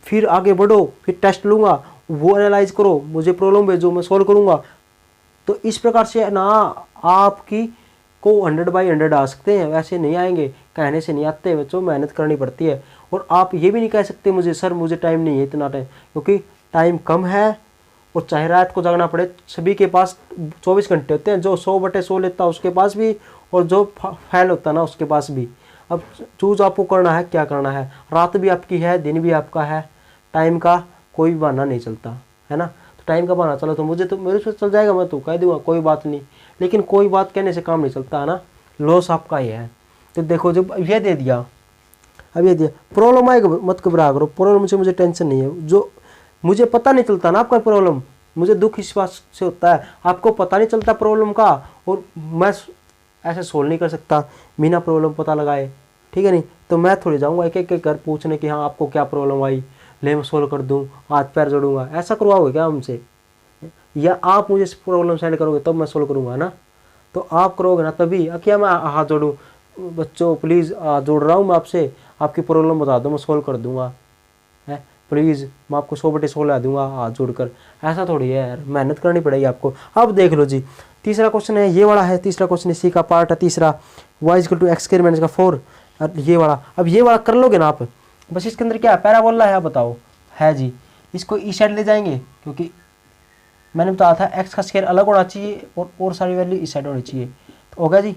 फिर आगे बढ़ो, फिर टेस्ट लूँगा, वो एनालाइज करो, मुझे प्रॉब्लम भेजो, मैं सोल्व करूँगा। तो इस प्रकार से ना आपकी को 100/100 आ सकते हैं, वैसे नहीं आएंगे, कहने से नहीं आते बच्चों, मेहनत करनी पड़ती है। और आप ये भी नहीं कह सकते मुझे सर मुझे टाइम नहीं है इतना टाइम, क्योंकि टाइम कम है और चाहे रात को जागना पड़े, सभी के पास 24 घंटे होते हैं, जो 100/100 लेता है उसके पास भी, और जो फेल होता है ना उसके पास भी। अब चूज आपको करना है, क्या करना है, रात भी आपकी है, दिन भी आपका है, टाइम का कोई बहाना नहीं चलता है ना। तो टाइम का बहाना चलो तो मुझे तो मेरे से चल जाएगा, मैं तो कह दूंगा कोई बात नहीं, लेकिन कोई बात कहने से काम नहीं चलता है ना, लॉस आपका ही है। तो देखो जब ये दे दिया, अब ये दिया, प्रॉब्लम आएगा मत घबरा करो, प्रॉब्लम से मुझे टेंशन नहीं है, जो मुझे पता नहीं चलता ना आपका प्रॉब्लम, मुझे दुख इस बात से होता है, आपको पता नहीं चलता प्रॉब्लम का, और मैं ऐसे सोल्व नहीं कर सकता बिना प्रॉब्लम पता लगाए, ठीक है नहीं। तो मैं थोड़ी जाऊँगा एक एक घर पूछने कि हाँ आपको क्या प्रॉब्लम आई, ले मैं सोल्व कर दूँ, हाथ पैर जोड़ूंगा, ऐसा करवाओगे क्या हमसे, या आप मुझे प्रॉब्लम सेंड करोगे तब मैं सोल्व करूँगा ना। तो आप करोगे ना तभी, क्या मैं हाथ जोड़ूँ, बच्चों प्लीज़ जोड़ रहा हूँ मैं आपसे, आपकी प्रॉब्लम बता दो मैं सोल्व कर दूँगा, है प्लीज़ मैं आपको 100/100 ला दूंगा हाथ जोड़कर, ऐसा थोड़ी है यार, मेहनत करनी पड़ेगी आपको। अब देख लो जी, तीसरा क्वेश्चन है ये वाला है, तीसरा क्वेश्चन इसी का पार्ट है तीसरा, y equal to x square minus का 4, ये वाला। अब ये वाला कर लोगे ना आप, बस इसके अंदर क्या है, पैराबोला है, बताओ है जी, इसको इस साइड ले जाएंगे क्योंकि मैंने बताया था एक्स का स्क्वायर अलग होना चाहिए और सारी वैल्यू इस साइड होनी चाहिए, तो होगा जी।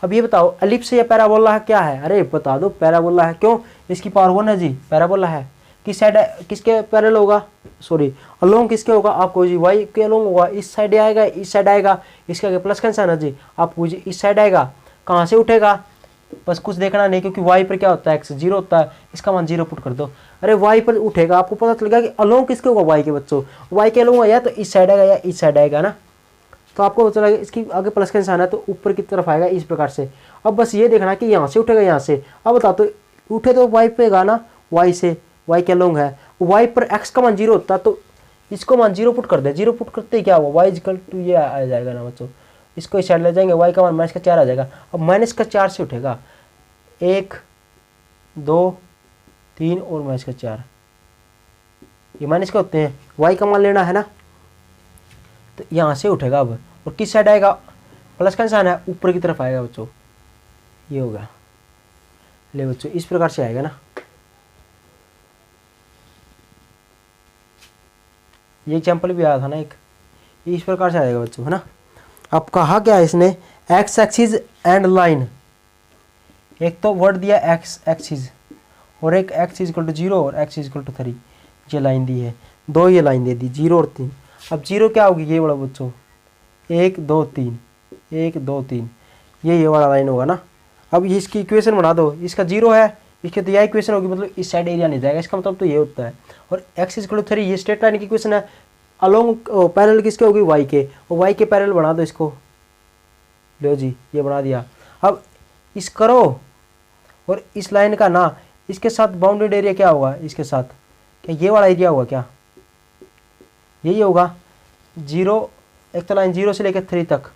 अब ये बताओ एलिप्स या पैराबोला है क्या है, अरे बता दो पैराबोला है, क्यों, इसकी पावर 1 है जी, पैराबोला है। किस साइड किसके पैरेलल होगा, सॉरी अलोंग किसके होगा, आपको जी वाई के अलोंग होगा, इस साइड आएगा इस साइड आएगा, इसके आगे प्लस का निशान है जी, आपको जी इस साइड आएगा, कहाँ से उठेगा, बस कुछ देखना नहीं क्योंकि वाई पर क्या होता है, एक्स 0 होता है, इसका मान 0 पुट कर दो, अरे वाई पर उठेगा, आपको पता चलेगा कि अलोंग किसके होगा, वाई के बच्चों, वाई के अलोंग या तो इस साइड आएगा या इस साइड आएगा ना, तो आपको पता चलेगा इसकी आगे प्लस का निशान है तो ऊपर की तरफ आएगा इस प्रकार से। अब बस ये देखना कि यहाँ से उठेगा यहाँ से, अब बता तो उठे तो वाई पे गा ना, वाई से, वाई के अलोंग है, वाई पर एक्स का मान 0 होता तो इसको मान 0 पुट कर दे, 0 पुट करते ही क्या हुआ, वाई इक्वल टू ये आ जाएगा ना बच्चों, इसको इस साइड ले जाएंगे, वाई का मान -4 आ जाएगा। अब -4 से उठेगा 1 2 3 और -4, ये माइनस के होते हैं, वाई का मान लेना है ना, तो यहाँ से उठेगा अब, और किस साइड आएगा, प्लस का निशान है ऊपर की तरफ आएगा बच्चों, ये होगा, ले बच्चों इस प्रकार से आएगा ना, ये एग्जाम्पल भी आया था ना एक, इस प्रकार से आएगा बच्चों, है ना। अब कहा क्या है इसने, एक्स एक्सिस एंड लाइन, एक तो वर्ड दिया एक्स एक्सिस और एक एक्स इक्वल टू 0 और एक्स इक्वल टू 3, ये लाइन दी है, दो ये लाइन दे दी 0 और 3। अब 0 क्या होगी, ये वाला बच्चों 1 2 3 1 2 3, ये वाला लाइन होगा ना। अब इसकी इक्वेशन बना दो, इसका 0 है, इसकी तो यह इक्वेशन होगी, मतलब इस साइड एरिया नहीं जाएगा, इसका मतलब तो ये होता है। और एक्स इक्वल टू 3 ये स्ट्रेट लाइन की इक्वेशन है, अलोंग पैरेलल किसके होगी, वाई के, और वाई के पैरेलल बना दो इसको, लो जी ये बना दिया। अब इस करो और इस लाइन का ना इसके साथ बाउंडेड एरिया क्या होगा, इसके साथ क्या ये वाला एरिया होगा क्या, यही होगा 0, एक तो लाइन 0 से लेकर 3 तक,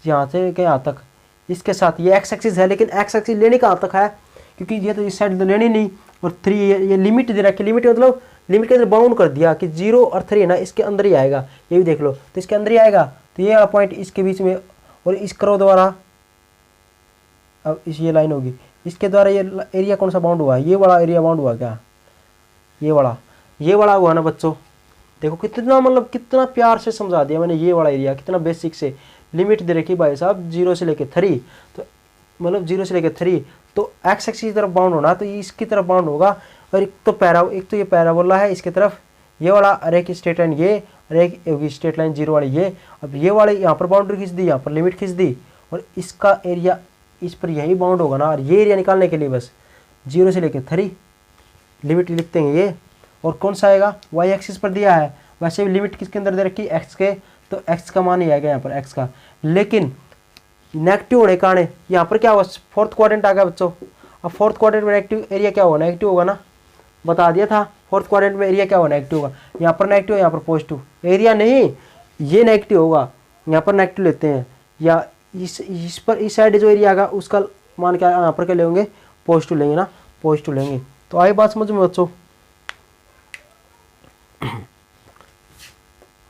यहाँ से लेकर यहाँ तक, इसके साथ ये एक्स एक्सिस है, लेकिन एक्स एक्सिस लेने कहाँ तक है, क्योंकि ये तो इस साइड तो लेनी नहीं, और 3 ये लिमिट दे रखी, लिमिट मतलब लिमिट के अंदर बाउंड कर दिया कि 0 और 3 है ना, इसके अंदर ही आएगा, ये भी देख लो, तो इसके अंदर ही आएगा, तो ये वाला पॉइंट इसके बीच में, और इस करो द्वारा, अब इस ये लाइन होगी, इसके द्वारा ये एरिया कौन सा बाउंड हुआ, ये वाला एरिया बाउंड हुआ क्या, ये वाला हुआ ना बच्चों, देखो कितना मतलब कितना प्यार से समझा दिया मैंने, ये वाला एरिया कितना बेसिक से, लिमिट दे रखी भाई साहब 0 से लेके 3, तो मतलब 0 से लेके 3, तो एक्स एक्सिस की तरफ बाउंड होना, तो ये इसकी तरफ बाउंड होगा, और एक तो ये पैराबोला है इसकी तरफ, ये वाला, और एक स्ट्रेट लाइन ये, और एक होगी स्ट्रेट लाइन 0 वाली ये। अब ये वाले यहाँ पर बाउंड्री खींच दी, यहाँ पर लिमिट खींच दी, और इसका एरिया इस पर यही बाउंड होगा ना, और ये एरिया निकालने के लिए बस 0 से लेकर 3 लिमिट लिखते हैं ये, और कौन सा आएगा, वाई एक्सिस पर दिया है, वैसे भी लिमिट किसके अंदर दे रखी, एक्स के, तो एक्स का मान ही आएगा यहाँ पर एक्स का, लेकिन नेगेटिव होने के कारण यहाँ पर क्या होगा, फोर्थ क्वाड्रेंट आ गया बच्चों। अब फोर्थ क्वाड्रेंट में नेगेटिव एरिया क्या होगा, नेगेटिव होगा ना, बता दिया था फोर्थ क्वाड्रेंट में एरिया क्या होगा, नेगेटिव होगा, यहाँ पर नेगेटिव यहाँ पर पॉजिटिव, एरिया नहीं ये नेगेटिव होगा, यहाँ पर नेगेटिव लेते हैं, या इस पर इस साइड जो एरिया आएगा उसका मान क्या यहाँ पर क्या लेंगे, पॉजिटिव लेंगे ना, पॉजिटिव लेंगे। तो आई बात समझ में बच्चों,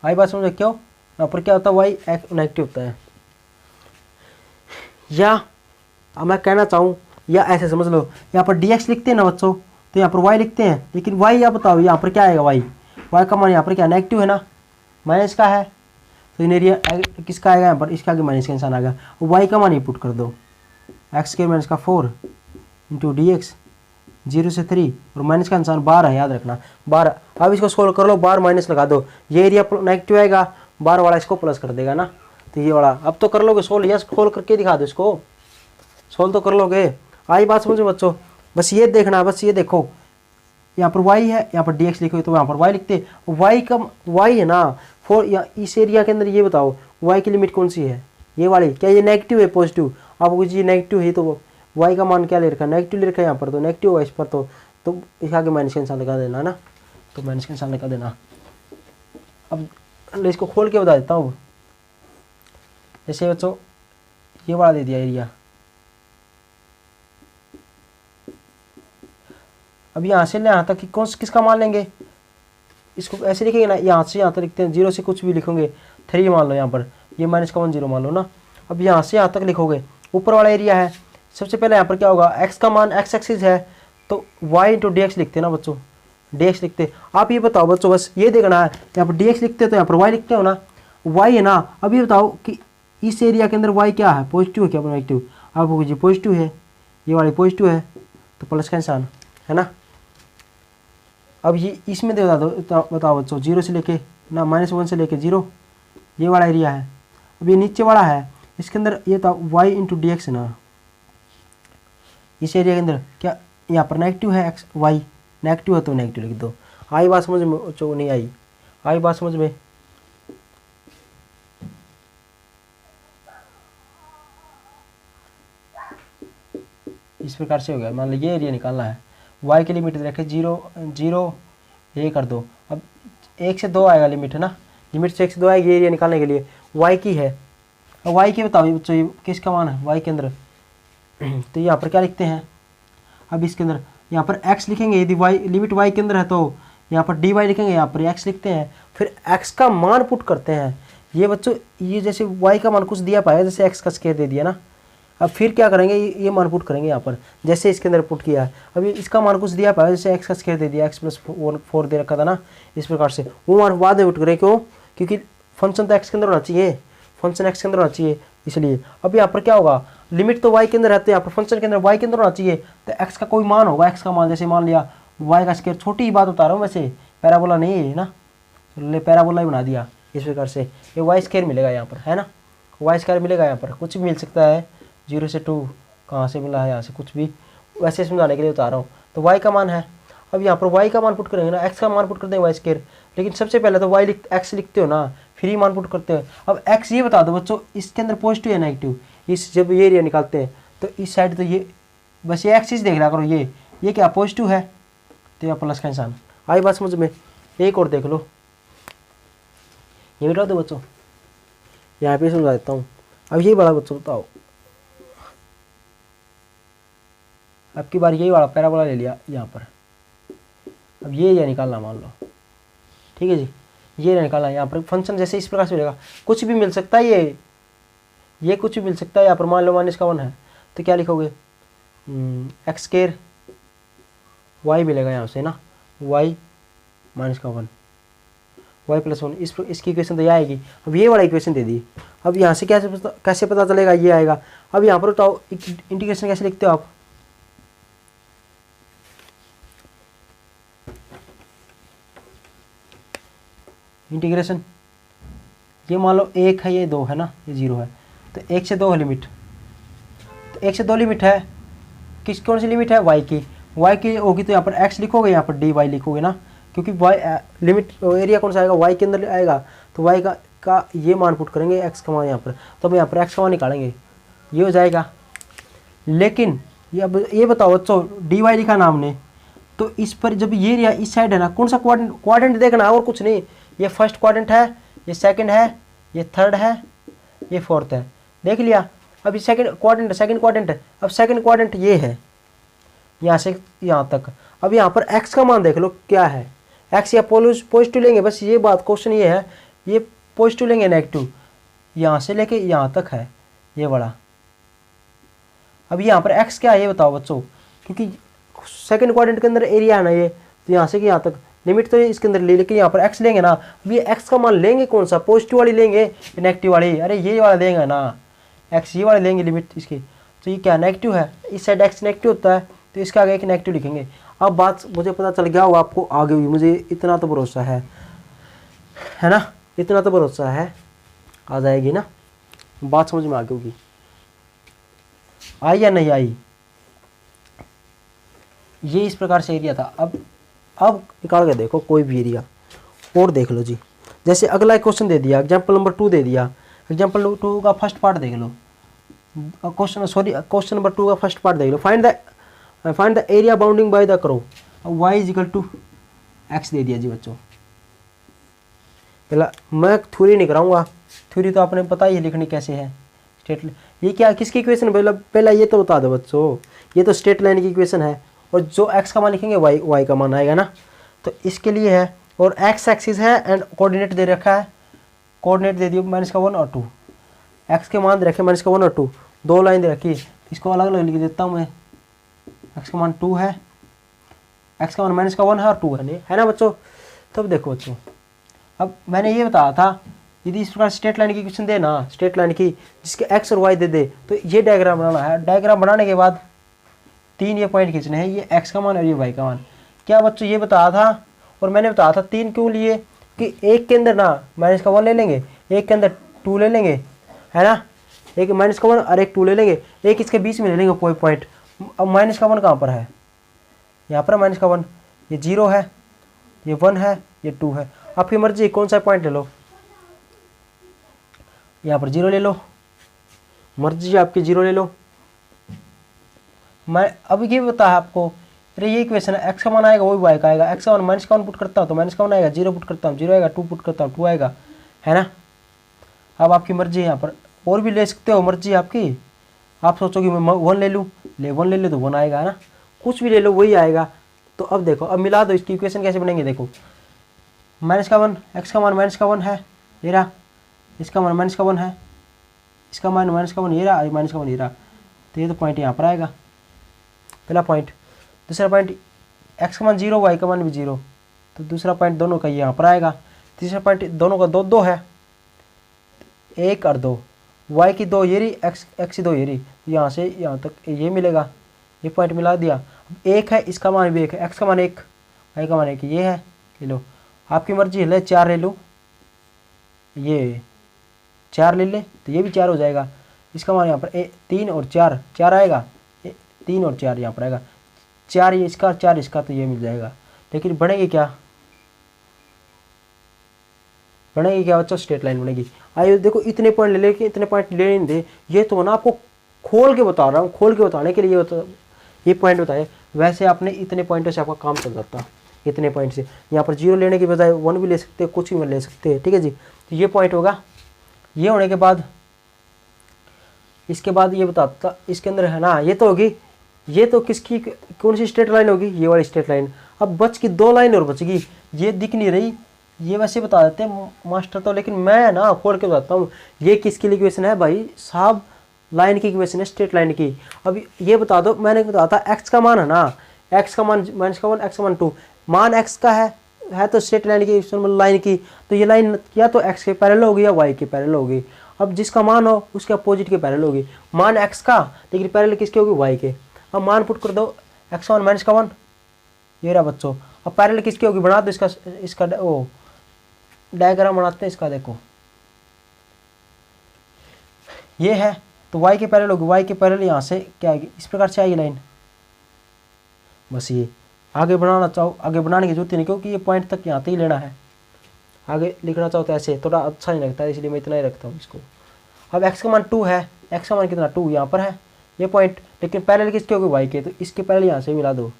आई बात समझ में, क्यों यहाँ पर क्या होता है, वाई नेगेटिव होता है, या अब मैं कहना चाहूँ, या ऐसे समझ लो, यहाँ पर dx लिखते हैं ना बच्चों, तो यहाँ पर y लिखते हैं, लेकिन y या बताओ यहाँ पर क्या आएगा, y का मान यहाँ पर क्या नेगेटिव है ना, माइनस का है, तो इन एरिया किसका आएगा यहाँ पर, इसका आगे माइनस का निशान आएगा, y का मान ही पुट कर दो, एक्स के माइनस का 4 इंटू dx 0 से 3, और माइनस का निशान 12 है, याद रखना 12। अब इसको सोल्व कर लो, बार माइनस लगा दो, ये एरिया नेगेटिव आएगा, बार वाला इसको प्लस कर देगा ना, तो ये वाला अब तो कर लोगे सोल्व, यस खोल करके दिखा दो इसको, सोल्व तो कर लोगे। आई बात समझो बच्चों, बस ये देखना, बस ये देखो यहाँ पर y है, यहाँ पर dx लिखो, तो यहाँ पर y लिखते, y का y है ना 4, या इस एरिया के अंदर ये बताओ y की लिमिट कौन सी है, ये वाली, क्या ये नेगेटिव है पॉजिटिव, अब कुछ ये नेगेटिव है तो y का मान क्या ले रखा है, नेगेटिव ले रखा है यहाँ पर, तो नेगेटिव होगा इस पर, तो इसके आगे माइनस का निशान लगा देना ना, तो माइनस का निशान लगा देना। अब इसको खोल के बता देता हूँ, जैसे बच्चों ये वाला दे दिया एरिया, अब यहाँ से यहाँ तक कौन किसका मान लेंगे, इसको ऐसे लिखेंगे ना, यहाँ से यहाँ तक लिखते हैं, 0 से कुछ भी लिखोगे 3 मान लो यहाँ पर, ये -1 0 मान लो ना। अब यहाँ से यहाँ तक लिखोगे, ऊपर वाला एरिया है। सबसे पहले यहाँ पर क्या होगा, x का मान x एक्सिस है तो y इंटू डी एक्स लिखते हैं ना बच्चों, dx लिखते। आप ये बताओ बच्चों, बस ये देखना है, यहाँ पर dx लिखते तो यहाँ पर y लिखते हो ना, y है ना। अब ये बताओ कि इस एरिया के अंदर y क्या है, पॉजिटिव है क्या नेगेटिव, आप जी पॉजिटिव है, ये वाली पॉजिटिव है तो प्लस का निशान है ना। अब ये इसमें दे दो, बताओ बच्चों 0 से लेके ना -1 से लेके 0, ये वाला एरिया है। अब ये नीचे वाला है, इसके अंदर ये था y इंटू डी एक्स है ना, इस एरिया के अंदर क्या यहाँ पर नेगेटिव है, एक्स वाई नेगेटिव है तो नेगेटिव लिख दो। आई बात समझ में, जो नहीं आई, आई बात समझ में। इस प्रकार से हो गया, मान लो ये एरिया निकालना है, y की लिमिट रखे 0 0 ये कर दो। अब 1 से 2 आएगा लिमिट है ना, लिमिट से 1 से 2 आएगी एरिया निकालने के लिए, y की है। अब y की बताओ बच्चों, ये किसका मान है y के अंदर, तो यहाँ पर क्या लिखते हैं, अब इसके अंदर यहाँ पर x लिखेंगे, यदि y लिमिट y के अंदर है तो यहाँ पर dy लिखेंगे, यहाँ पर x लिखते हैं, फिर x का मान पुट करते हैं। ये बच्चों ये जैसे y का मान कुछ दिया पाएगा, जैसे x का स्क्वायर दे दिया ना, अब फिर क्या करेंगे, ये मान पुट करेंगे यहाँ पर, जैसे इसके अंदर पुट किया है। अब ये इसका मान कुछ दिया पाएगा, जैसे x का स्क्वायर दे दिया, x + 4 दे रखा था ना, इस प्रकार से वो मान बाद में पुट करें। क्यों, क्योंकि फंक्शन तो x के अंदर होना चाहिए, फंक्शन x के अंदर होना चाहिए इसलिए। अब यहाँ पर क्या होगा, लिमिट तो y के अंदर रहते हैं, यहाँ पर फंक्शन के अंदर y के अंदर होना चाहिए, तो x का कोई मान होगा, x का मान जैसे मान लिया y का स्क्वायर, छोटी ही बात बता रहा हूँ वैसे, पैराबोला नहीं है ना, पैराबोला ही बना दिया इस प्रकार से, ये y स्क्वायर मिलेगा यहाँ पर है ना, y स्क्वायर मिलेगा यहाँ पर, कुछ भी मिल सकता है, 0 से 2 कहाँ से मिला है, यहाँ से कुछ भी, वैसे समझाने के लिए बता रहा हूँ। तो y का मान है, अब यहाँ पर y का मान पुट करेंगे ना, x का मान पुट करते हैं y स्क्वायर, लेकिन सबसे पहले तो x लिखते हो ना, फिर ही मान पुट करते हो। अब x ये बता दो बच्चों, इसके अंदर पॉजिटिव या नेगेटिव, इस जब ये एरिया निकालते हैं तो इस साइड तो ये बस ये एक्सिस देख रहा करो, ये क्या पॉजिटिव है तो यहाँ प्लस का निशान। आई बात समझ में। एक और देख लो, ये मिटा दो बच्चों, यहाँ पे समझा देता हूँ। अब यही वाला बच्चों बताओ, अब की बार यही वाला पैराबोला ले लिया यहाँ पर, अब ये एरिया निकालना मान लो, ठीक है जी, ये एरिया निकालना। यहाँ पर फंक्शन जैसे इस प्रकार से मिलेगा, कुछ भी मिल सकता है, ये कुछ भी मिल सकता है। यहाँ पर मान लो -1 है तो क्या लिखोगे, x स्क्वायर y मिलेगा यहाँ से ना, y -1 y + 1, इसकी इक्वेशन तो ये आएगी। अब ये वाला इक्वेशन दे दी, अब यहाँ से कैसे पता चलेगा, ये आएगा। अब यहाँ पर बताओ इंटीग्रेशन कैसे लिखते हो आप, इंटीग्रेशन, ये मान लो 1 है, ये 2 है ना, ये 0 है, तो 1 से 2 है लिमिट, तो 1 से 2 लिमिट है, कौन सी लिमिट है, y की होगी तो यहाँ पर x लिखोगे, यहाँ पर dy लिखोगे ना, क्योंकि y लिमिट एरिया कौन सा आएगा, y के अंदर आएगा, तो y का ये मान पुट करेंगे, x का मान यहाँ पर, तो हम यहाँ पर x का मान निकालेंगे, ये हो जाएगा। लेकिन ये बताओ बच्चों, dy लिखा ना हमने, तो इस पर जब ये एरिया इस साइड है ना, कौन सा क्वाड्रेंट देखना और कुछ नहीं, ये फर्स्ट क्वाड्रेंट है, ये सेकंड है, ये थर्ड है, ये फोर्थ है, देख लिया। अब ये सेकंड क्वाड्रेंट है, अब सेकंड क्वाड्रेंट ये है यहाँ से यहाँ तक। अब यहाँ पर x का मान देख लो क्या है, x या पॉजिटिव लेंगे, बस ये बात क्वेश्चन ये है, ये पॉजिटिव लेंगे नेगेटिव, यहाँ से लेके यहाँ तक है ये बड़ा। अब यहाँ पर x क्या है ये बताओ बच्चों, क्योंकि सेकंड क्वाड्रेंट के अंदर एरिया है ना ये, तो यहाँ से कि यहाँ तक लिमिट तो इसके अंदर ले, लेकिन यहाँ पर x लेंगे ना, अब ये x का मान लेंगे कौन सा, पॉजिटिव वाली लेंगे नेगेटिव वाली, अरे ये वाला लेंगे ना, x ये वाले लेंगे लिमिट इसकी, तो ये क्या नेगेटिव है, इस साइड x नेगेटिव होता है तो इसका आगे एक नेगेटिव लिखेंगे। अब बात मुझे पता चल गया होगा आपको आगे हुई, मुझे इतना तो भरोसा है ना, इतना तो भरोसा है, आ जाएगी ना बात, समझ में आगे होगी, आई या नहीं आई। ये इस प्रकार से एरिया था। अब निकाल के देखो कोई भी एरिया और देख लो जी, जैसे अगला क्वेश्चन दे दिया, एग्जाम्पल नंबर 2 दे दिया, एग्जाम्पल 2 का फर्स्ट पार्ट देख लो, क्वेश्चन नंबर 2 का फर्स्ट पार्ट देख लो, find the area bounding by the curve, y = x दे दिया जी बच्चों। पहला मैं थ्योरी नहीं कराऊंगा, थ्योरी तो आपने पता ही है लिखनी कैसे है, स्ट्रेट, ये क्या किसकी इक्वेशन, पहला ये तो बता दो बच्चों, ये तो स्ट्रेट लाइन की इक्वेशन है, और जो एक्स का मान लिखेंगे वाई का मान आएगा ना। तो इसके लिए है, और एक्स एक्सिस है एंड कोऑर्डिनेट दे रखा है, कोऑर्डिनेट दे दियो -1 और 2, एक्स के मान दे रखे -1 और 2, 2 लाइन दे रखी, इसको अलग अलग लिख देता हूँ मैं। एक्स का मान 2 है, एक्स का मान -1 है और 2 है, नहीं है ना बच्चों। तब देखो बच्चों, अब मैंने ये बताया था यदि इस प्रकार स्ट्रेट लाइन की क्वेश्चन दे ना, स्ट्रेट लाइन की जिसके एक्स और वाई दे दे, तो ये डायग्राम बनाना है। डायग्राम बनाने के बाद 3 ये पॉइंट खींचने हैं, ये एक्स का मान और ये वाई का मान। क्या बच्चों ये बताया था, और मैंने बताया था 3 क्यों लिए, कि एक के अंदर ना -1 ले लेंगे, एक के अंदर 2 ले लेंगे, है ना, एक -1 और एक 2 ले लेंगे, एक इसके बीच में ले लेंगे कोई पॉइंट। अब -1 कहाँ पर है, यहाँ पर -1, ये 0 है, ये 1 है, ये 2 है। आपकी मर्जी कौन सा पॉइंट ले लो, यहाँ पर 0 ले लो, मर्जी आपकी 0 ले लो। मैं अब ये बताया आपको, अरे ये इक्वेशन है, एक्स का मान आएगा वही वाई का आएगा, एक्स का मान -1 पुट करता हूँ तो -1 आएगा, 0 पुट करता हूँ 0 आएगा, 2 पुट करता हूँ 2 आएगा, है ना। अब आपकी मर्जी है, यहाँ पर और भी ले सकते हो, मर्जी आपकी। आप सोचोगे मैं 1 ले लूँ, 1 ले लो तो 1 आएगा, है ना, कुछ भी ले लो वही आएगा। तो अब देखो, अब मिला दो, इसकी इक्वेशन कैसे बनेंगे, देखो -1, एक्स का मान -1 है, ये रहा, इसका मान -1 है, इसका मान -1 ये रहा, -1 ये रहा, तो ये तो पॉइंट यहाँ पर आएगा, पहला पॉइंट। दूसरा पॉइंट, एक्स का मान 0, वाई का मान भी 0, तो दूसरा पॉइंट दोनों का यहाँ पर आएगा। तीसरा पॉइंट, दोनों का 2 है, 1 और 2, वाई की 2 ये रही, एक्स की 2 ये रही, यहाँ से यहाँ तक ये मिलेगा, ये पॉइंट मिला दिया। 1 है, इसका मान भी 1 है, एक्स का मान 1, वाई का मान 1, ये है, ले लो, आपकी मर्जी है, 4 ले लो, ये 4 ले ले तो ये भी 4 हो जाएगा। इसका मान यहाँ पर 3 और 4 आएगा, 3 और 4 यहाँ पर आएगा, 4 ये इसका 4 इसका, तो ये मिल जाएगा। लेकिन बनेगी क्या, बनेगी क्या बच्चों, स्ट्रेट लाइन बनेगी। आइए देखो, इतने पॉइंट ले लेके इतने पॉइंट ले नहीं दे, ये तो ना आपको खोल के बता रहा हूँ, खोल के बताने के लिए ये पॉइंट बताए। वैसे आपने इतने पॉइंटों से आपका काम चल जाता, इतने पॉइंट से। यहाँ पर 0 लेने की बजाय 1 भी ले सकते हैं, कुछ भी ले सकते हैं, ठीक है जी। तो ये पॉइंट होगा। ये होने के बाद इसके बाद ये बताता, इसके अंदर है ना, ये तो होगी, ये तो किसकी कौन सी स्ट्रेट लाइन होगी, ये वाली स्ट्रेट लाइन। अब बच की 2 लाइन और बचगी, ये दिख नहीं रही, ये वैसे बता देते हैं मास्टर तो, लेकिन मैं ना खोल के बताता हूँ। ये किसकी इक्वेशन है भाई साहब, लाइन की इक्वेशन है, स्ट्रेट लाइन की। अब ये बता दो, मैंने बताया था एक्स का मान है ना, एक्स का मान -1, एक्स का मान 2, मान एक्स का है तो स्ट्रेट लाइन की लाइन की, तो ये लाइन या तो एक्स के पैरेलल होगी या वाई के पैरेलल होगी। अब जिसका मान हो उसके अपोजिट के पैरेलल होगी, मान एक्स का लेकिन पैरेलल किसके होगी, वाई के। अब मान पुट कर दो, एक्स वन -1, ये रहा बच्चों। अब पैरेलल किसकी होगी, बना दो इसका वो डायग्राम बनाते हैं इसका। देखो ये है तो वाई के पैरेलल होगी, वाई के पैरेलल यहाँ से क्या आएगी, इस प्रकार से आएगी लाइन। बस ये आगे बनाना चाहो, आगे बनाने की जरूरत नहीं, क्योंकि ये पॉइंट तक यहाँ तक ही लेना है। आगे लिखना चाहो तो ऐसे थोड़ा अच्छा नहीं लगता है, इसलिए मैं इतना ही रखता हूँ इसको। अब एक्स का मान 2 है, एक्स का मान कितना 2 यहाँ पर है ये पॉइंट, लेकिन पैरेलल किसके होगी, वाई के, तो इसके पैरेलल यहाँ से मिला दो,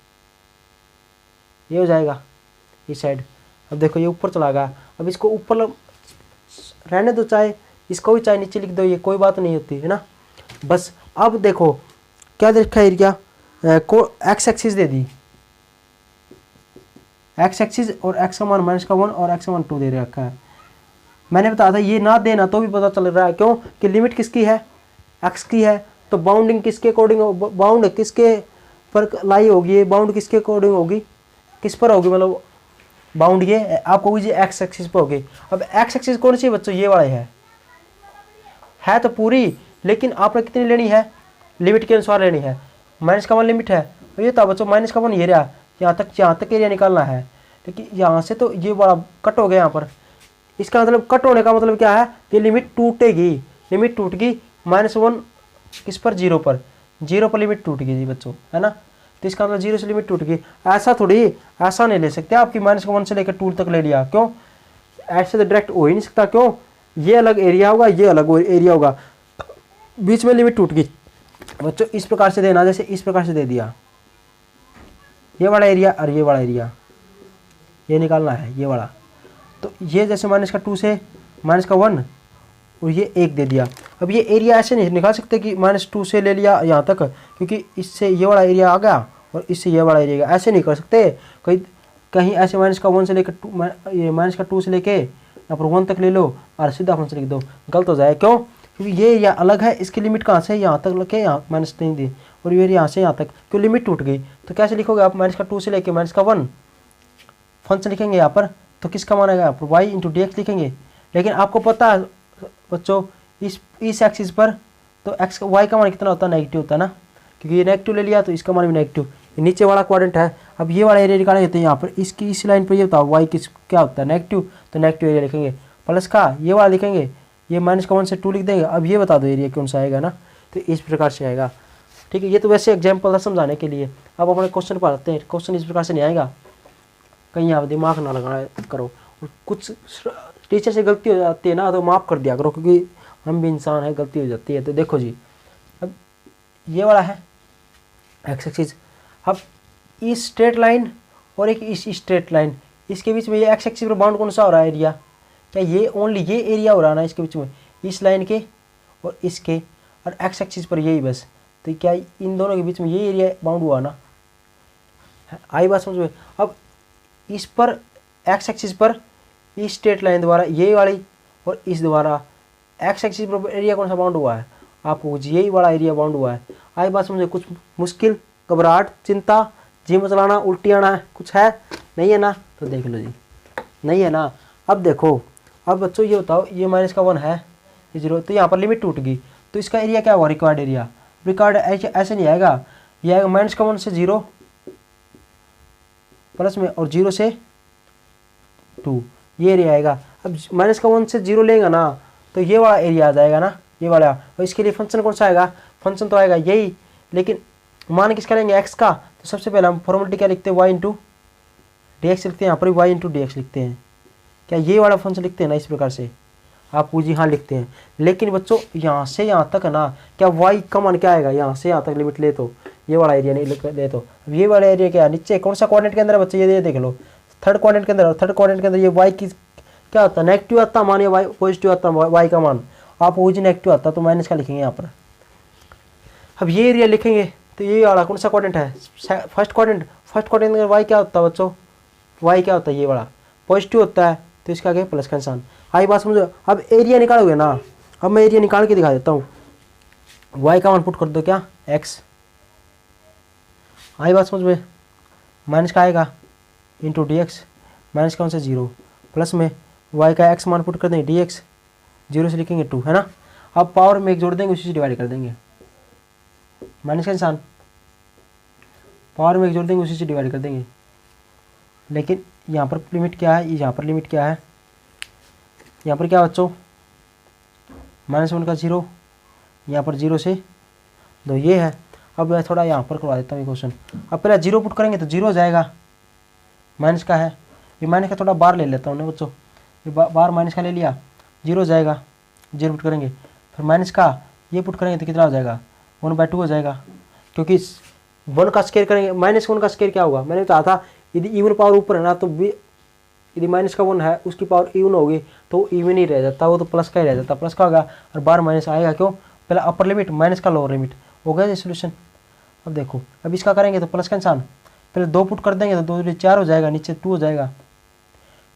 ये हो जाएगा इस साइड। अब देखो ये ऊपर चला गया, अब इसको ऊपर रहने दो, चाहे इसको भी चाहे नीचे लिख दो, ये कोई बात नहीं होती है ना। बस अब देखो क्या देखा एरिया को, एक्स एक्सिस दे दी, एक्स एक्सिस और एक्स का मान -1 और एक्स का मान 2 दे रखा है। मैंने बताया था ये ना देना तो भी पता चल रहा है, क्यों कि लिमिट किसकी है, एक्स की है, तो बाउंडिंग किसके अकॉर्डिंग, बाउंड किसके पर लाई होगी, ये बाउंड किसके अकॉर्डिंग होगी, किस पर होगी, मतलब बाउंड ये आपको होगी एक्स एक्सिस पर होगी। अब एक्स एक्सिस कौन सी बच्चों, ये वाला है तो पूरी, लेकिन आपने कितनी लेनी है, लिमिट के अनुसार लेनी है। -1 लिमिट है, और ये था बच्चों -1 ये रहा, यहाँ तक एरिया निकालना है। लेकिन यहाँ से तो ये बड़ा कट हो गया यहाँ पर, इसका मतलब कट होने का मतलब क्या है, ये लिमिट टूटेगी, लिमिट टूट गई -1 किस पर, 0 पर, 0 पर लिमिट टूट गई जी बच्चों, है ना। तो इसका मतलब 0 से लिमिट टूट गई। ऐसा थोड़ी, ऐसा नहीं ले सकते आपकी -1 से लेकर 2 तक ले लिया, क्यों, ऐसे तो डायरेक्ट हो ही नहीं सकता, क्यों, ये अलग एरिया होगा, ये अलग एरिया होगा, बीच में लिमिट टूट गई बच्चों। इस प्रकार से देना, जैसे इस प्रकार से दे दिया, ये वाला एरिया और ये वाला एरिया, ये निकालना है ये वाला। तो ये जैसे -2 से -1 और ये 1 दे दिया। अब ये एरिया ऐसे नहीं निकाल सकते कि -2 से ले लिया यहाँ तक, क्योंकि इससे ये वाला एरिया आ गया और इससे ये वाला एरिया, ऐसे नहीं कर सकते। कहीं कहीं ऐसे -1 से लेकर ये -2 से लेके यहाँ पर 1 तक ले लो और सीधा फंक्शन लिख दो, गलत हो जाए। क्यों? क्योंकि ये एरिया अलग है, इसकी लिमिट कहाँ से यहाँ तक लगे, यहाँ -3 दी, और ये यहाँ से यहाँ तक, क्यों लिमिट टूट गई। तो कैसे लिखोगे आप, -2 से लेके -1 फंक्शन लिखेंगे यहाँ पर, तो किसका मान आएगा यहाँ पर, y इंटू डी एक्स लिखेंगे। लेकिन आपको पता है बच्चों इस एक्सिस पर तो x y का मान कितना होता है, नेगेटिव होता है ना, क्योंकि ये नेगेटिव ले लिया तो इसका मान भी नेगेटिव। नीचे वाला क्वाड्रेंट है। अब ये वाला एरिया निकालेंगे तो यहाँ पर इसकी इस लाइन पर ये बताओ y किस क्या होता है, नेगेटिव, तो नेगेटिव एरिया लिखेंगे। प्लस का ये वाला लिखेंगे, ये -1 से 2 लिख देंगे। अब ये बता दो एरिया कौन सा आएगा ना, तो इस प्रकार से आएगा। ठीक है, ये तो वैसे एग्जाम्पल था समझाने के लिए। अब अपने क्वेश्चन पर आते हैं। क्वेश्चन इस प्रकार से नहीं आएगा, कहीं आप दिमाग ना लगाना करो। कुछ टीचर से गलती हो जाती है ना तो माफ़ कर दिया करो, क्योंकि हम भी इंसान हैं, गलती हो जाती है। तो देखो जी, अब ये वाला है एक्स एक्सिस। अब इस स्ट्रेट लाइन और एक इस स्ट्रेट लाइन, इसके बीच में ये एक्स एक्सिस पर बाउंड कौन सा हो रहा है एरिया, क्या ये ओनली ये एरिया हो रहा है ना इसके बीच में, इस लाइन के और इसके, और एक्स एक्सिस पर यही बस। तो क्या इन दोनों के बीच में ये एरिया बाउंड हुआ ना, आई बात समझ में। अब इस पर एक्स एक्सिस पर इस स्ट्रेट लाइन द्वारा ये वाली और इस द्वारा एक्स एक्सिस पर एरिया कौन सा बाउंड हुआ है, आपको यही वाला एरिया बाउंड हुआ है। आई बात समझे। कुछ मुश्किल, घबराहट, चिंता, जिम चलाना, उल्टी आना कुछ है नहीं है ना, तो देख लो जी, नहीं है ना। अब देखो, अब बच्चों ये बताओ, ये -1 है, ये 0, तो यहाँ पर लिमिट टूट गई, तो इसका एरिया क्या हुआ, रिक्वायर्ड एरिया। रिक्वायर्ड ऐसे नहीं आएगा, ये आएगा -1 से 0 प्लस में और 0 से 2, ये एरिया आएगा। अब -1 से 0 लेगा ना तो ये वाला एरिया आ जाएगा ना, ये वाला। और इसके लिए फंक्शन कौन सा आएगा, फंक्शन तो आएगा यही, लेकिन मान किसका लेंगे, x का। तो सबसे पहले हम फॉर्मेलिटी क्या लिखते हैं, y इंटू डी एक्स लिखते हैं, यहाँ पर y इंटू डी एक्स लिखते हैं। क्या ये वाला फंक्शन लिखते हैं ना इस प्रकार से, आप पूछिए हाँ लिखते हैं। लेकिन बच्चों यहाँ से यहाँ तक है ना, क्या y का मान क्या आएगा, यहाँ से यहाँ तक लिमिट ले तो ये वाला एरिया नहीं ले तो अब ये वाला एरिया क्या है, नीचे कौन सा क्वाड्रेंट के अंदर है बच्चे, ये देख लो, थर्ड क्वाड्रेंट के अंदर। और थर्ड क्वाड्रेंट के अंदर ये y की क्या होता है, नेगेटिव आता मान, या पॉजिटिव आता y का मान, आप पूछिए नेगेटिव आता तो माइनस का लिखेंगे यहाँ पर। अब ये एरिया लिखेंगे तो ये वाला कौन सा क्वाड्रेंट है, फर्स्ट क्वाड्रेंट। फर्स्ट क्वाड्रेंट में y क्या होता है बच्चों, y क्या होता है, ये वाला पॉजिटिव होता है, तो इसका क्या प्लस का निशान। आई बात समझो। अब एरिया निकालोगे ना, अब मैं एरिया निकाल के दिखा देता हूँ। y का मान पुट कर दो क्या, x। आई बात समझ में। माइनस का आएगा इंटू डी एक्स, माइनस का 1 से 0 प्लस में y का x मान पुट कर देंगे डी एक्स, 0 से लिखेंगे 2, है ना। अब पावर में एक जोड़ देंगे, उसी से डिवाइड कर देंगे, माइनस का निशान, पावर में एक जोड़ देंगे, उसी से डिवाइड कर देंगे। लेकिन यहाँ पर लिमिट क्या है, यहाँ पर लिमिट क्या है, यहाँ पर क्या बच्चों, -1 का 0, यहाँ पर 0 से 2 ये है। अब मैं थोड़ा यहाँ पर करवा देता हूँ ये क्वेश्चन। अब पहले 0 पुट करेंगे तो 0 हो जाएगा, माइनस का है, ये माइनस का थोड़ा बाहर ले लेता हूँ ना बच्चों, ये बाहर माइनस का ले लिया, 0 हो जाएगा, 0 पुट करेंगे, फिर माइनस का ये पुट करेंगे तो कितना हो जाएगा, 1/2 हो जाएगा, क्योंकि 1 का स्केयर करेंगे, -1 का स्केयर क्या होगा, मैंने बताया था यदि इवन पावर ऊपर है ना तो यदि -1 है उसकी पावर इवन होगी तो इवन ही रह जाता, वो तो प्लस का ही रह जाता, प्लस का होगा और बाहर माइनस आएगा। क्यों, पहले अपर लिमिट माइनस का लोअर लिमिट हो गया ये सोल्यूशन। अब देखो, अब इसका करेंगे तो प्लस का निशान, पहले 2 पुट कर देंगे तो 2 4 हो जाएगा, नीचे 2 हो जाएगा,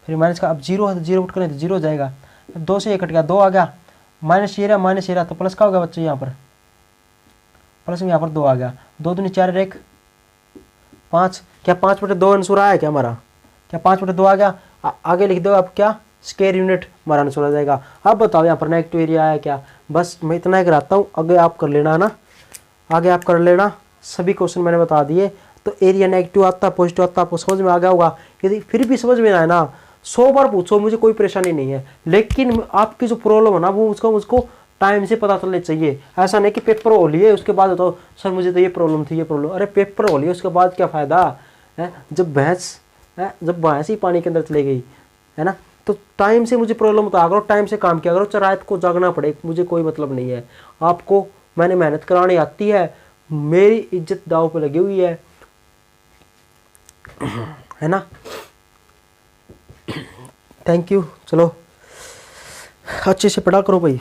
फिर माइनस का, अब 0 है तो 0 पुट करेंगे तो 0 हो जाएगा, 2 से ये कट गया, 2 आ गया, माइनस ये रहा तो प्लस का होगा बच्चों, यहाँ पर प्लस में यहाँ पर 2 आ गया, 2 दूनी 4 1 5, क्या 5/2 आंसर आया क्या हमारा, क्या 5/2 आ गया। आगे लिख दो आप क्या, स्क्वायर यूनिट हमारा आंसर आ जाएगा। अब बताओ यहाँ पर नेगेटिव एरिया आया क्या, बस मैं इतना ही कराता हूँ, आगे आप कर लेना ना, आगे आप कर लेना, सभी क्वेश्चन मैंने बता दिए। तो एरिया नेगेटिव आता पॉजिटिव आता आपको समझ में आ गया होगा। यदि फिर भी समझ में आए ना 100 बार पूछो, मुझे कोई परेशानी नहीं है, लेकिन आपकी जो प्रॉब्लम है ना वो मुझको टाइम से पता चलने चाहिए। ऐसा नहीं कि पेपर हो लिए उसके बाद बताओ सर मुझे तो ये प्रॉब्लम थी, ये प्रॉब्लम, अरे पेपर हो लिए उसके बाद क्या फ़ायदा है, जब भैंस ही पानी के अंदर चली गई है ना। तो टाइम से मुझे प्रॉब्लम बताया करो, टाइम से काम किया करो, चाहे रात को जागना पड़े मुझे कोई मतलब नहीं है। आपको मैंने मेहनत करानी आती है, मेरी इज्जत दाव पे लगी हुई है ना। थैंक यू, चलो अच्छे से पढ़ा करो भाई।